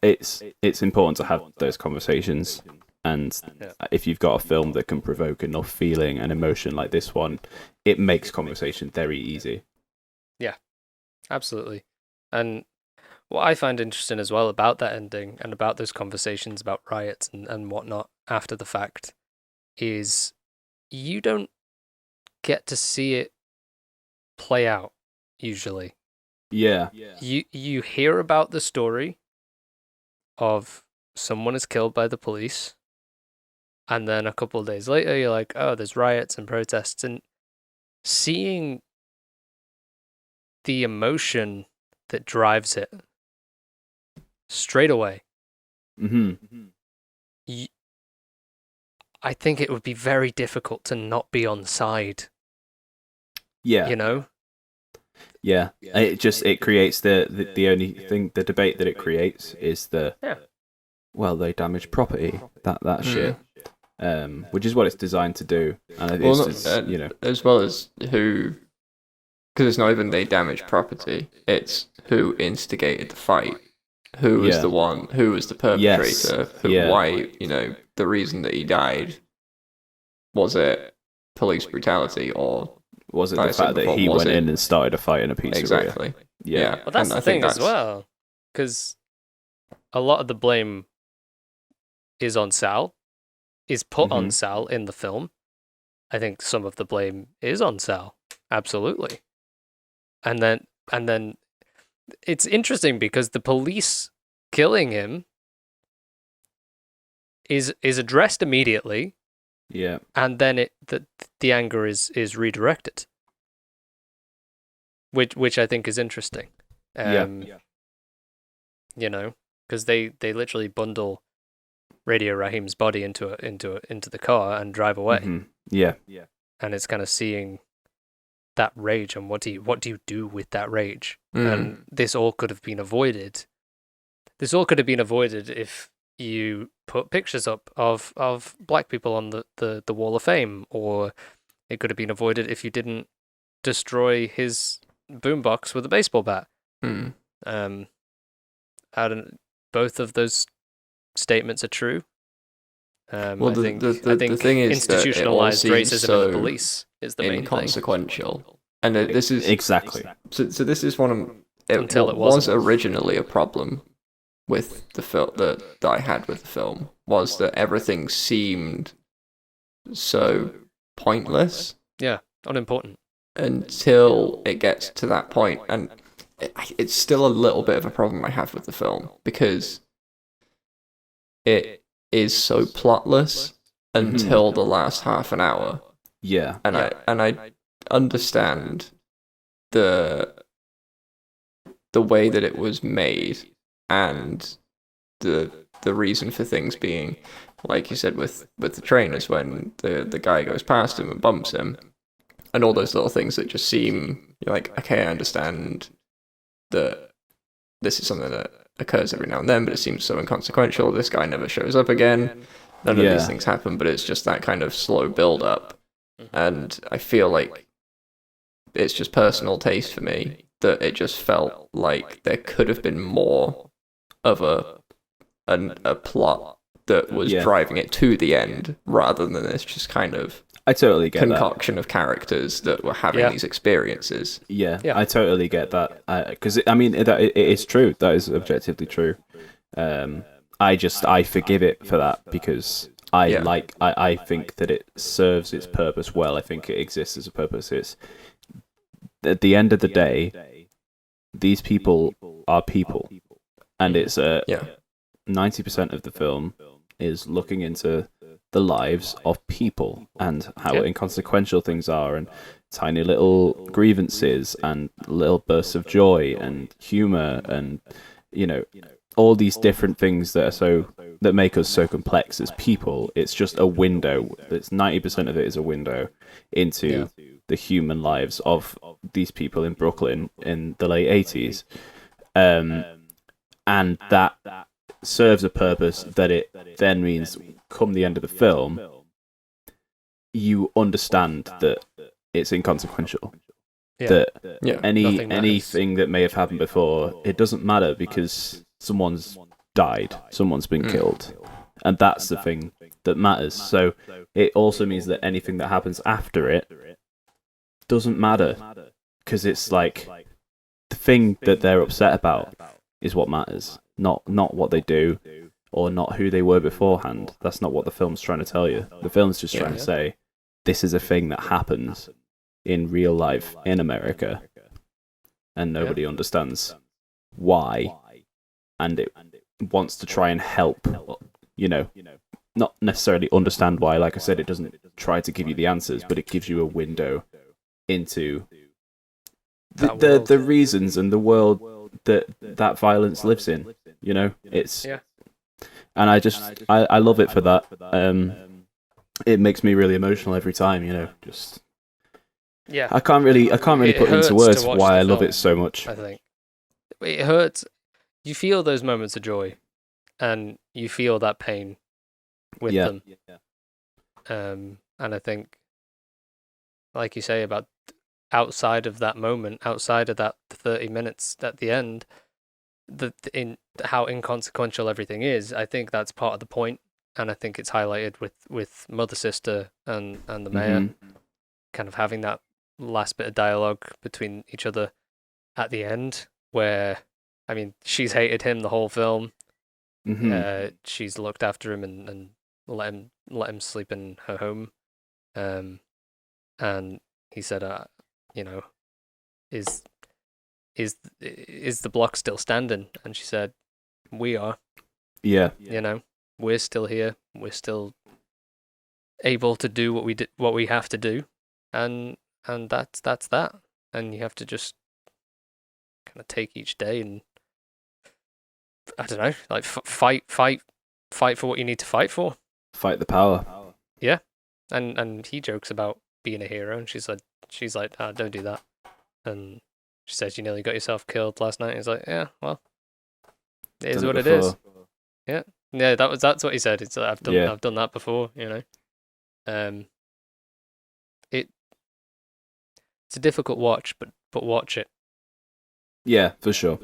it's important to have those conversations. And if you've got a film that can provoke enough feeling and emotion like this one, it makes conversation very easy. Yeah, absolutely. And what I find interesting as well about that ending and about those conversations about riots and whatnot after the fact is you don't get to see it play out, usually. Yeah. You hear about the story of someone is killed by the police, and then a couple of days later you're like, oh, there's riots and protests, and seeing the emotion that drives it straight away. I think it would be very difficult to not be on side. Yeah. Yeah. It creates the only thing, the debate that it creates is well, they damage property, that shit. Which is what it's designed to do. And as well as who, because it's not even they damage property, it's who instigated the fight, who was the one, who was the perpetrator, why, the reason that he died. Was it police brutality, or was it the fact that he went in and started a fight in a pizzeria? Exactly. Yeah. Well, that's the thing as well, because a lot of the blame is on Sal, is put on Sal in the film. I think some of the blame is on Sal, absolutely. And then it's interesting because the police killing him is addressed immediately. Yeah. And then the anger is redirected. Which I think is interesting. Because they literally bundle Radio Raheem's body into the car and drive away. Mm-hmm. Yeah. And it's kind of seeing that rage and what do you do with that rage? And this all could have been avoided. This all could have been avoided if you put pictures up of black people on the Wall of Fame, or it could have been avoided if you didn't destroy his boombox with a baseball bat. Both of those statements are true. I think the thing is institutionalized racism in the police is the main thing. Inconsequential. And this is exactly. So this is one of Until it was originally a problem with the film that I had with the film, was that everything seemed so pointless. Yeah, unimportant. Until it gets to that point, and it's still a little bit of a problem I have with the film, because it is so plotless until the last half an hour. Yeah. And understand the way that it was made and the reason for things being, like you said, with the trainers, when the guy goes past him and bumps him, and all those little things that just seem, you're like, okay, I understand that this is something that occurs every now and then, but it seems so inconsequential. This guy never shows up again. None of these things happen, but it's just that kind of slow build up. And I feel like it's just personal taste for me that it just felt like there could have been more of a plot that was driving it to the end, rather than this just kind of I totally get concoction of characters that were having these experiences. Yeah, I totally get that. Because it is true. That is objectively true. I forgive it for that because I think that it serves its purpose well. I think it exists as a purpose. It's at the end of the day, these people are people, and it's 90% of the film is looking into the lives of people and how inconsequential things are, and tiny little grievances and little bursts of joy and humor, and all these different things that make us so complex as people. It's just a window. It's 90% of it is a window into the human lives of these people in Brooklyn in the late 80s, and that serves a purpose that it then means come the end of the film you understand that it's inconsequential, that anything that may have happened before, it doesn't matter because someone's died, someone's been killed, and that's the thing that matters. So it also means that anything that happens after it doesn't matter, because it's like the thing that they're upset about is what matters, not what they do or not who they were beforehand. That's not what the film's trying to tell you. The film's just trying to say this is a thing that happens in real life in America, and nobody understands why, and it wants to try and help, not necessarily understand why. Like I said, it doesn't try to give you the answers, but it gives you a window into the reasons and the world that violence lives in. It's and I love it for that. It makes me really emotional every time. Just I can't really put into words why I love it so much. I think it hurts. You feel those moments of joy, and you feel that pain with them. And I think, like you say, about outside of that moment, outside of that 30 minutes at the end, in how inconsequential everything is, I think that's part of the point, and I think it's highlighted with Mother Sister and the mayor kind of having that last bit of dialogue between each other at the end, where she's hated him the whole film. She's looked after him and let him sleep in her home, and he said, is the block still standing? And she said, we are. Yeah. We're still here. We're still able to do what we have to do, and that's that. And you have to just kind of take each day and, I don't know, like fight for what you need to fight for. Fight the power. Yeah, and he jokes about being a hero, and she's like, don't do that. And she says, you nearly got yourself killed last night. He's like, yeah, well, it is what it is. Yeah, that's what he said. It's like, I've done that before. It's a difficult watch, but watch it. Yeah, for sure.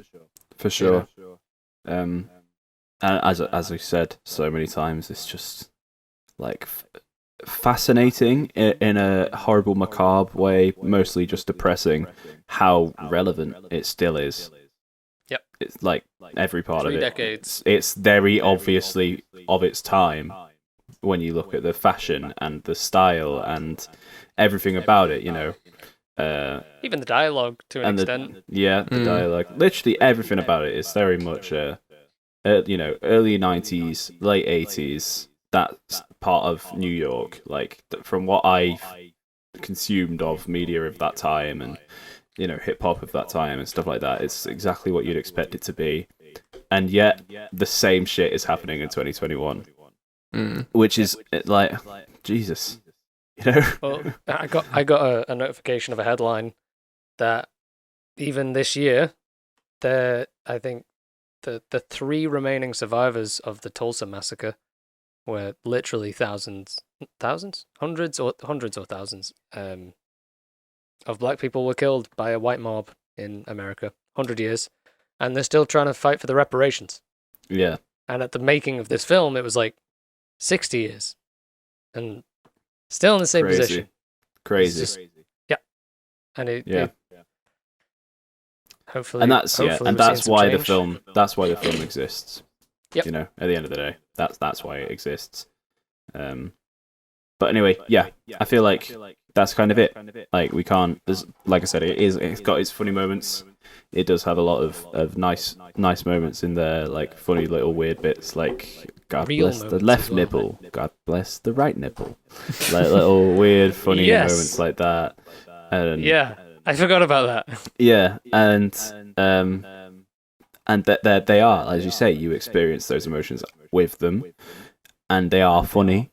And as I said so many times, it's just like fascinating in a horrible, macabre way, mostly just depressing, how relevant it still is. Yep. It's like every part 3 of it. decades. It's very obviously of its time when you look at the fashion and the style and everything about it, even the dialogue to an extent. The dialogue. Literally everything about it is very much early 90s, late 80s, that part of New York. Like, from what I've consumed of media of that time and hip hop of that time and stuff like that. It's exactly what you'd expect it to be, and yet the same shit is happening in 2021, which is like Jesus, Well, I got a notification of a headline that even this year, I think the 3 remaining survivors of the Tulsa massacre, where literally hundreds or thousands of black people were killed by a white mob in America, 100 years, and they're still trying to fight for the reparations. Yeah. And at the making of this film, it was like 60 years, and still in the same position. Crazy. Yeah. And it hopefully, and that's why the film exists. Yep. At the end of the day, that's why it exists. But anyway, I feel like that's kind of it. Like we can't. Like I said, it's got its funny moments. It does have a lot of nice moments in there, like funny little weird bits, like God bless the left nipple, God bless the right nipple, like little weird funny moments like that. And I forgot about that. Yeah, and that they are, as you say, you experience those emotions with them, and they are funny.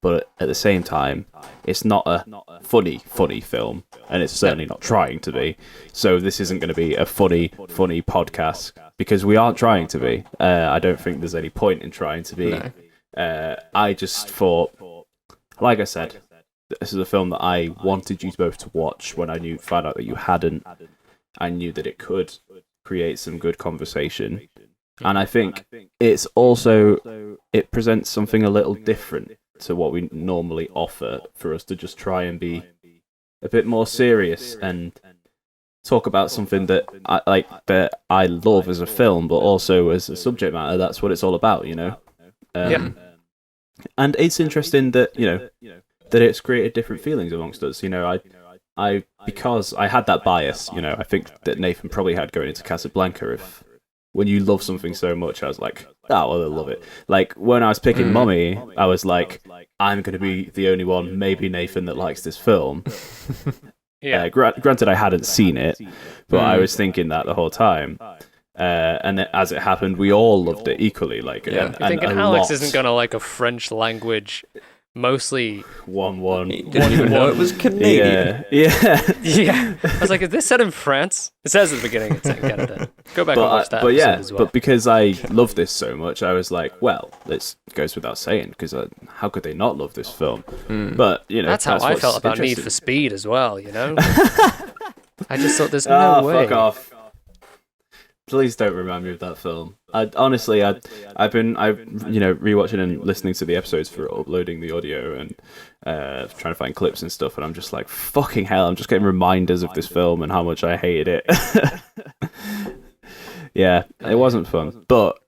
But at the same time, it's not a funny film, and it's certainly not trying to be. So this isn't going to be a funny podcast, because we aren't trying to be. I don't think there's any point in trying to be. No. I just thought, like I said, this is a film that I wanted you both to watch when I found out that you hadn't. I knew that it could create some good conversation. And I think it's also, it presents something a little different to what we normally offer, for us to just try and be a bit more serious and talk about something that I love as a film, but also as a subject matter. That's what it's all about, And it's interesting that that it's created different feelings amongst us. Because I had that bias. I think that Nathan probably had going into Casablanca. If when you love something so much, I was like, oh, well, I love it. Like, when I was picking Mummy, I was like, I'm going to be the only one, maybe Nathan, that likes this film. Granted, I hadn't seen it, but I was thinking that the whole time. And as it happened, we all loved it equally. Like, I'm thinking Alex isn't going to like a French language, mostly... 1-1. He didn't even know it was Canadian. Yeah. I was like, is this set in France? It says at the beginning it's in Canada. Go back and watch that episode as well. But because I love this so much, I was like, well, this goes without saying, because how could they not love this film? But, that's how I felt about Need for Speed as well, I just thought there's no way. Fuck off. Please don't remind me of that film. I've been rewatching and listening to the episodes for uploading the audio and trying to find clips and stuff, and I'm just like, fucking hell, I'm just getting reminders of this film and how much I hated it. Yeah, it wasn't fun, but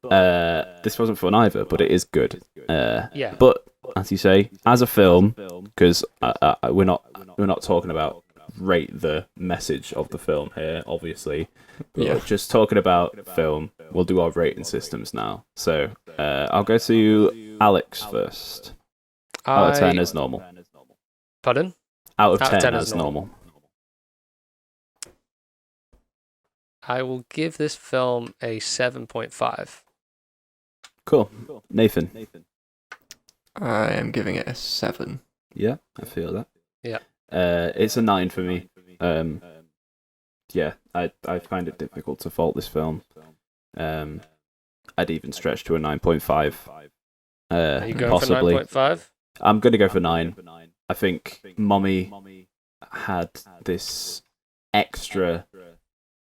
this wasn't fun either. But it is good. But as you say, as a film, because we're not talking about rate the message of the film here, obviously. But just talking about film, we'll do our rating systems now. So I'll go to Alex first. Out of 10 as normal. Pardon? Out of 10 as normal. I will give this film a 7.5. Cool. Nathan. I am giving it a 7. Yeah, I feel that. Yeah. It's a 9 for me. I find it difficult to fault this film. I'd even stretch to a 9.5. Are you going possibly. for 9.5? I'm going to go for 9. I think Mummy had this extra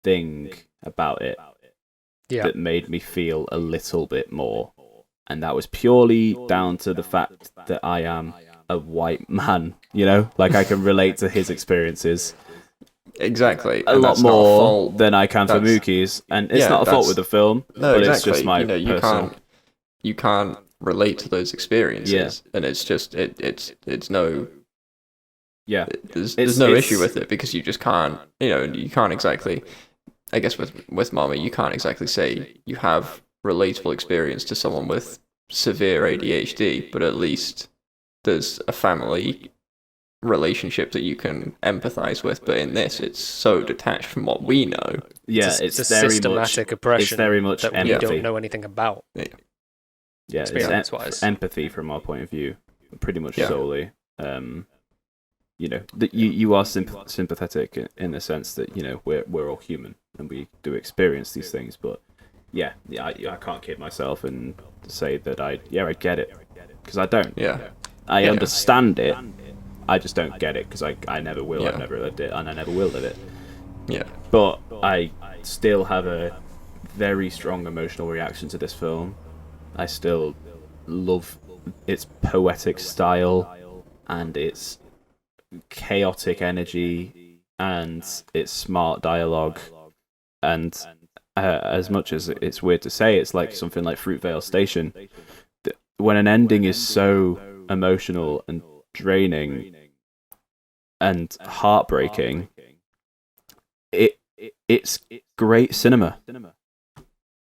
thing about it that made me feel a little bit more. And that was purely down to the fact that I am a white man, Like, I can relate to his experiences. Exactly. A lot more than I can for Mookie's. And it's not a fault with the film, but it's just my you can't relate to those experiences. And it's just it's no there's no issue with it, because you just can't you can't exactly, I guess with Mama, you can't exactly say you have relatable experience to someone with severe ADHD, but at least there's a family relationship that you can empathize with, but in this, it's so detached from what we know. Yeah, it's a very systematic much, oppression it's very much that we empathy. don't know anything about. Yeah, experience-wise. Empathy from our point of view, pretty much Yeah. solely. You are sympathetic in the sense that we're all human and we do experience these things. But I can't kid myself and say that I get it, because I don't. Yeah. I understand it. I just don't get it because I never will. Yeah. I've never lived it, and I never will live it. Yeah. But I still have a very strong emotional reaction to this film. I still love its poetic style and its chaotic energy and its smart dialogue. And as much as it's weird to say, it's like something like Fruitvale Station. When an ending is so emotional and draining and heartbreaking, it's great cinema.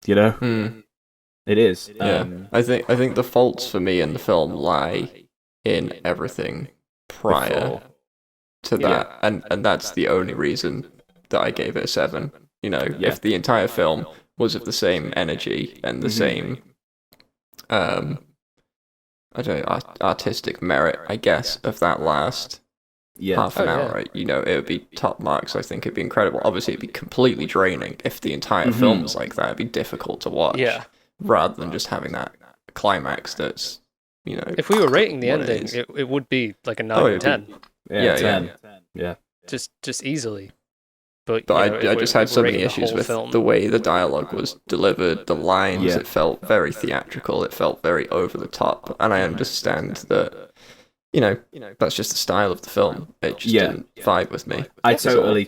It is. Yeah. I think the faults for me in the film lie in everything prior to that, and that's the only reason that I gave it a 7. If the entire film was of the same energy and the same, artistic merit, I guess, of that last half an hour, right? It would be top marks. I think it'd be incredible. Obviously, it'd be completely draining if the entire film was like that. It'd be difficult to watch. Yeah. Rather than just having that climax that's, If we were rating the what it ending, is. it would be like a 9 or 10. Yeah, 10. Yeah. Just easily. But I just had so many issues with film. the way the dialogue was delivered, the lines. It felt very theatrical. It felt very over the top. And I understand that, that's just the style of the film. It just didn't vibe with me. I totally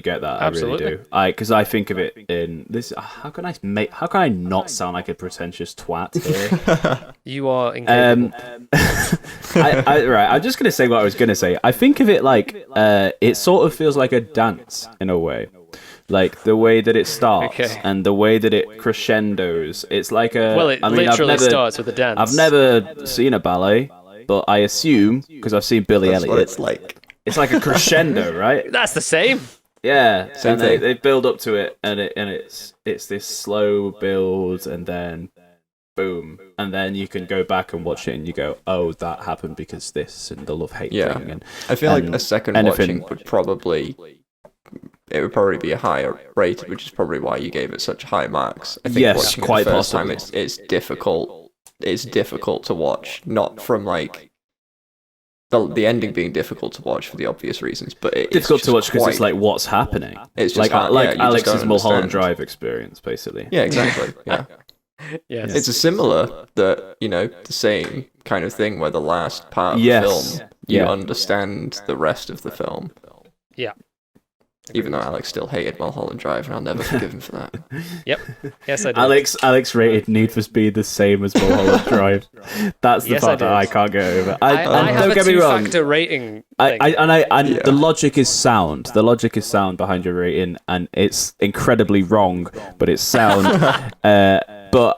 get that. Absolutely. I really do. Because I think of it in this. How can I not sound like a pretentious twat here? You are incapable. Right. I'm just gonna say what I was gonna say. I think of it like it sort of feels like a dance in a way. Like the way that it starts and the way that it crescendos. It's like a. Well, it literally starts with a dance. I've never seen a ballet, but I assume, because I've seen Billy That's Elliot, what it's like. It's like a crescendo, right? That's the same. Yeah, Same and thing. they build up to it, and it's this slow build, and then boom, and then you can go back and watch it, and you go, oh, that happened because this, and the love-hate thing. And I feel like a second watching would probably be a higher rated, which is probably why you gave it such high marks. I think Yes, watching it quite the first possibly. time, it's difficult. It's difficult to watch, not from like the ending being difficult to watch for the obvious reasons, but it's difficult to just watch because it's quite- like what's happening. It's just like hard. like Yeah, you just Alex's don't Mulholland understand. Drive experience, basically. Yeah, exactly. Yeah. Yes. It's a similar the same kind of thing where the last part of the film you understand the rest of the film. Yeah. Even though Alex still hated Mulholland Drive, and I'll never forgive him for that. Yep. Yes, I did. Alex rated Need for Speed the same as Mulholland Drive. That's the Yes, I part that did. I can't get over. I And have don't a get me wrong. two-factor rating. And Yeah. the logic is sound. The logic is sound behind your rating, and it's incredibly wrong, but it's sound. But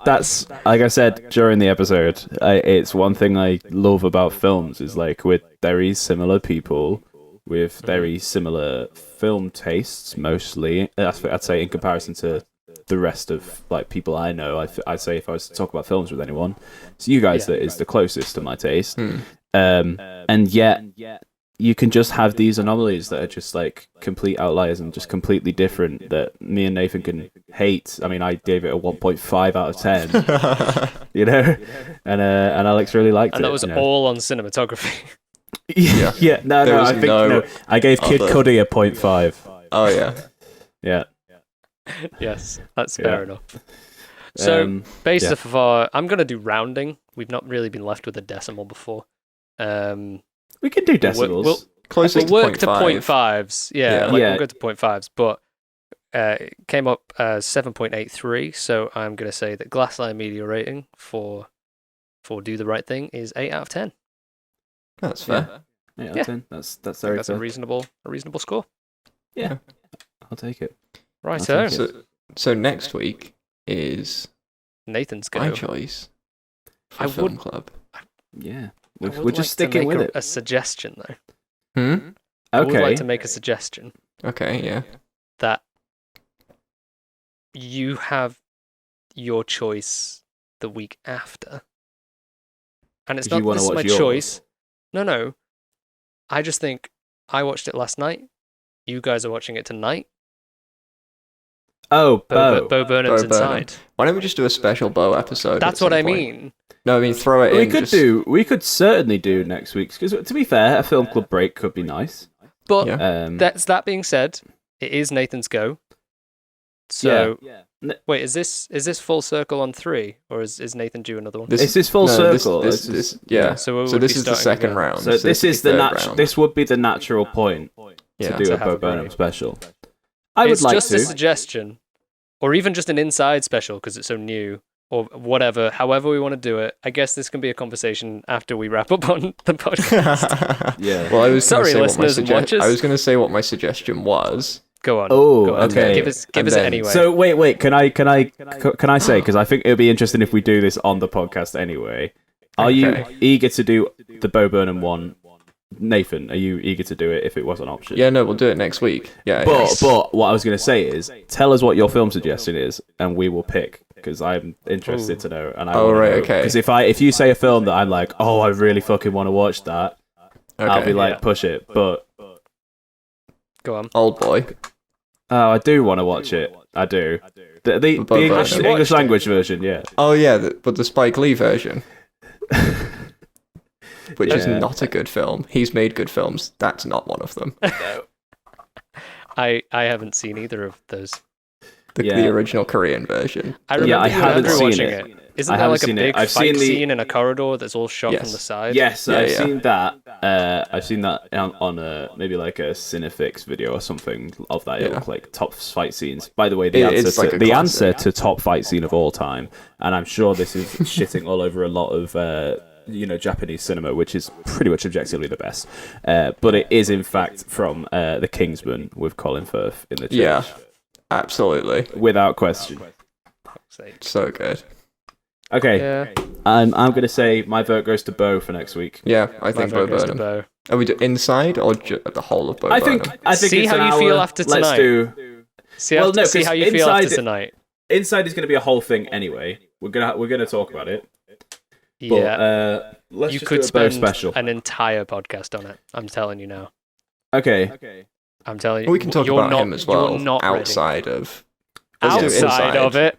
that's like I said during the episode. It's one thing I love about films is like with very similar people with very similar film tastes, mostly. I'd say in comparison to the rest of like people I know. I'd say if I was to talk about films with anyone, it's you guys that is the closest to my taste. And yet you can just have these anomalies that are just like complete outliers and just completely different that me and Nathan can hate. I mean, I gave it a 1.5 out of 10, and Alex really liked it. And that was all on cinematography. Yeah. No, I think I gave Kid Cudi a 0.5. Oh yeah. Yeah. Yes, that's fair enough. So, based off of I'm going to do rounding. We've not really been left with a decimal before. We can do decimals. Closest We'll work to 0.5s. Yeah, Yeah. we'll go to 0.5s, but it came up as 7.83, so I'm going to say that Glassline Media rating for Do the Right Thing is 8 out of 10. That's fair. Yeah, that's in. That's very That's a fair. reasonable score. Yeah, I'll take it. Right, I'll take so So next week is Nathan's go. my choice for I Film would- Club. Yeah. We're just sticking with it. A suggestion though. Hmm. I would Okay. like to make a suggestion Okay. Yeah. that you have your choice the week after, and it's If you not wanna this is my watch yours. choice. No. I just think I watched it last night. You guys are watching it tonight. Oh, Bo. Bo Burnham's Bo Burnham. inside. Why don't we just do a special Bo episode? That's at what some I point? mean. No, I mean throw it We in. could just- do. We could certainly do next week's. Because to be fair, a film club break could be nice. But Yeah. that being said, it is Nathan's go. So yeah. wait, is this full circle on 3, or is Nathan due another one? Is this full circle? This, yeah. So we So would this be is the starting second again. round. So this is the third natural. round. This would be the natural point Yeah. to do To a have Bo a break. Burnham special. I would It's like just to. a suggestion, or even just an inside special because it's so new, or whatever. However we want to do it. I guess this can be a conversation after we wrap up on the podcast. Yeah. Well, I was gonna Sorry, say what my listeners and watchers. I was going to say what my suggestion was. Go on. Oh, Go on. okay. Give us And it then- anyway. So wait. Can I say, because I think it would be interesting if we do this on the podcast anyway. Are you Okay. eager to do the Bo Burnham one? Nathan, are you eager to do it if it was an option? Yeah, no, we'll do it next week. Yeah. But what I was going to say is, tell us what your film suggestion is, and we will pick. Because I'm interested to know, and I Oh, wanna right, know. okay. Because if you say a film that I'm like, oh, I really fucking want to watch that, I'll be like, yeah. push it. But Go on. Old Boy. oh, I do want to watch it. I do. The Bo English, Burnham. English language version, yeah. Oh yeah, but the Spike Lee version, which is Yeah. not a good film. He's made good films. That's not one of them. I haven't seen either of those. The Yeah. original Korean version. I remember Yeah, I you and haven't Andrew seen watching it. it. Isn't I there haven't like a seen it. big I've fight seen the- scene in a corridor that's all shot Yes. from the side? Yes, Yeah, I've yeah. seen that. I've seen that on a maybe like a Cinefix video or something of that. It Yeah. looked like top fight scenes. By the way, the It's like a the classic. answer to top fight scene of all time, and I'm sure this is shitting all over a lot of Japanese cinema, which is pretty much objectively the best. But it is in fact from The Kingsman with Colin Firth in the church. Yeah, absolutely. Without question. So good. Okay, Yeah. I'm gonna say my vote goes to Bo for next week. Yeah, I My think vote Bo goes to Burnham. Bo. Are we do inside or the whole of Bo I Burnham? think See it's how an you feel hour. after Let's tonight. do. See Well, no, see 'cause how you feel after inside- tonight. Inside is going to be a whole thing anyway. We're gonna talk about it. But, Yeah. let's You just could do a Bo spend special. an entire podcast on it. I'm telling you now. Okay. I'm telling you. we can talk you're about not, him as well. You're not ready. Outside of. Let's do Outside of it.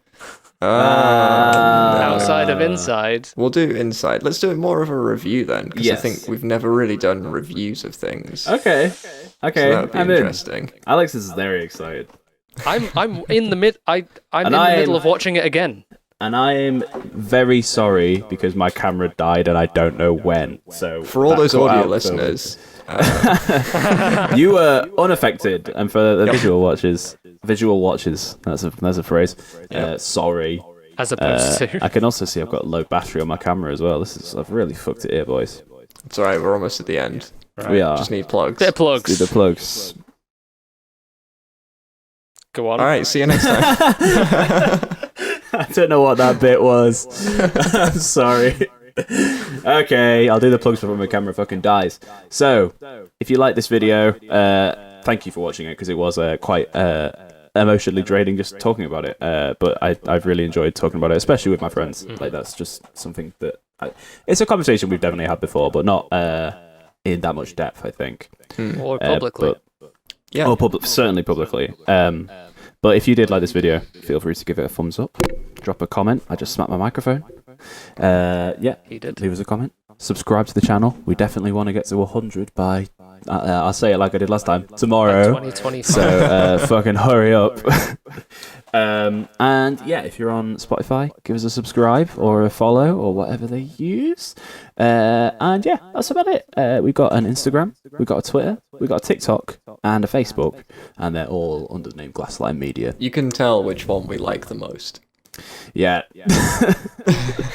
Ah, Outside of inside. We'll do inside. Let's do it more of a review then, because Yes. I think we've never really done reviews of things. Okay. So Okay. that would be I'm in. interesting. Alex is very excited, I'm in the mid. I'm And in the I'm- middle of watching it again. and I'm very sorry because my camera died and I don't know when. So For all that those cut audio out, listeners, you were unaffected, and for the visual watchers, that's a phrase. Sorry. As opposed to. I can also see I've got low battery on my camera as well. I've really fucked it here, boys. it's alright, we're almost at the end. We are. Just need plugs. Bit of Do plugs. the plugs. Go on. Alright, see you next time. I don't know what that bit was. I'm sorry. Okay, I'll do the plugs before my camera fucking dies. So, if you like this video, thank you for watching it because it was quite emotionally draining just talking about it. But I've really enjoyed talking about it, especially with my friends. Like that's just something that it's a conversation we've definitely had before, but not in that much depth. I think. Or publicly. Yeah. Oh, certainly publicly. But if you did like this video, feel free to give it a thumbs up, drop a comment. I just smacked my microphone. Yeah, He did. leave us a comment. Subscribe to the channel. We definitely want to get to 100 by, I'll say it like I did last time, tomorrow. 2025. So fucking hurry up. And yeah, if you're on Spotify, give us a subscribe or a follow or whatever they use. And yeah, that's about it. We've got an Instagram, we've got a Twitter, we've got a TikTok and a Facebook, and they're all under the name Glassline Media. You can tell which one we like the most. Yeah.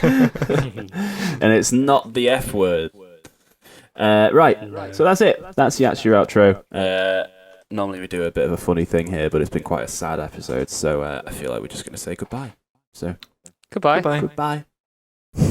And it's not the F word. Right, so that's it. That's your outro. Normally we do a bit of a funny thing here, but it's been quite a sad episode, so I feel like we're just going to say goodbye. So, Goodbye. Goodbye. goodbye.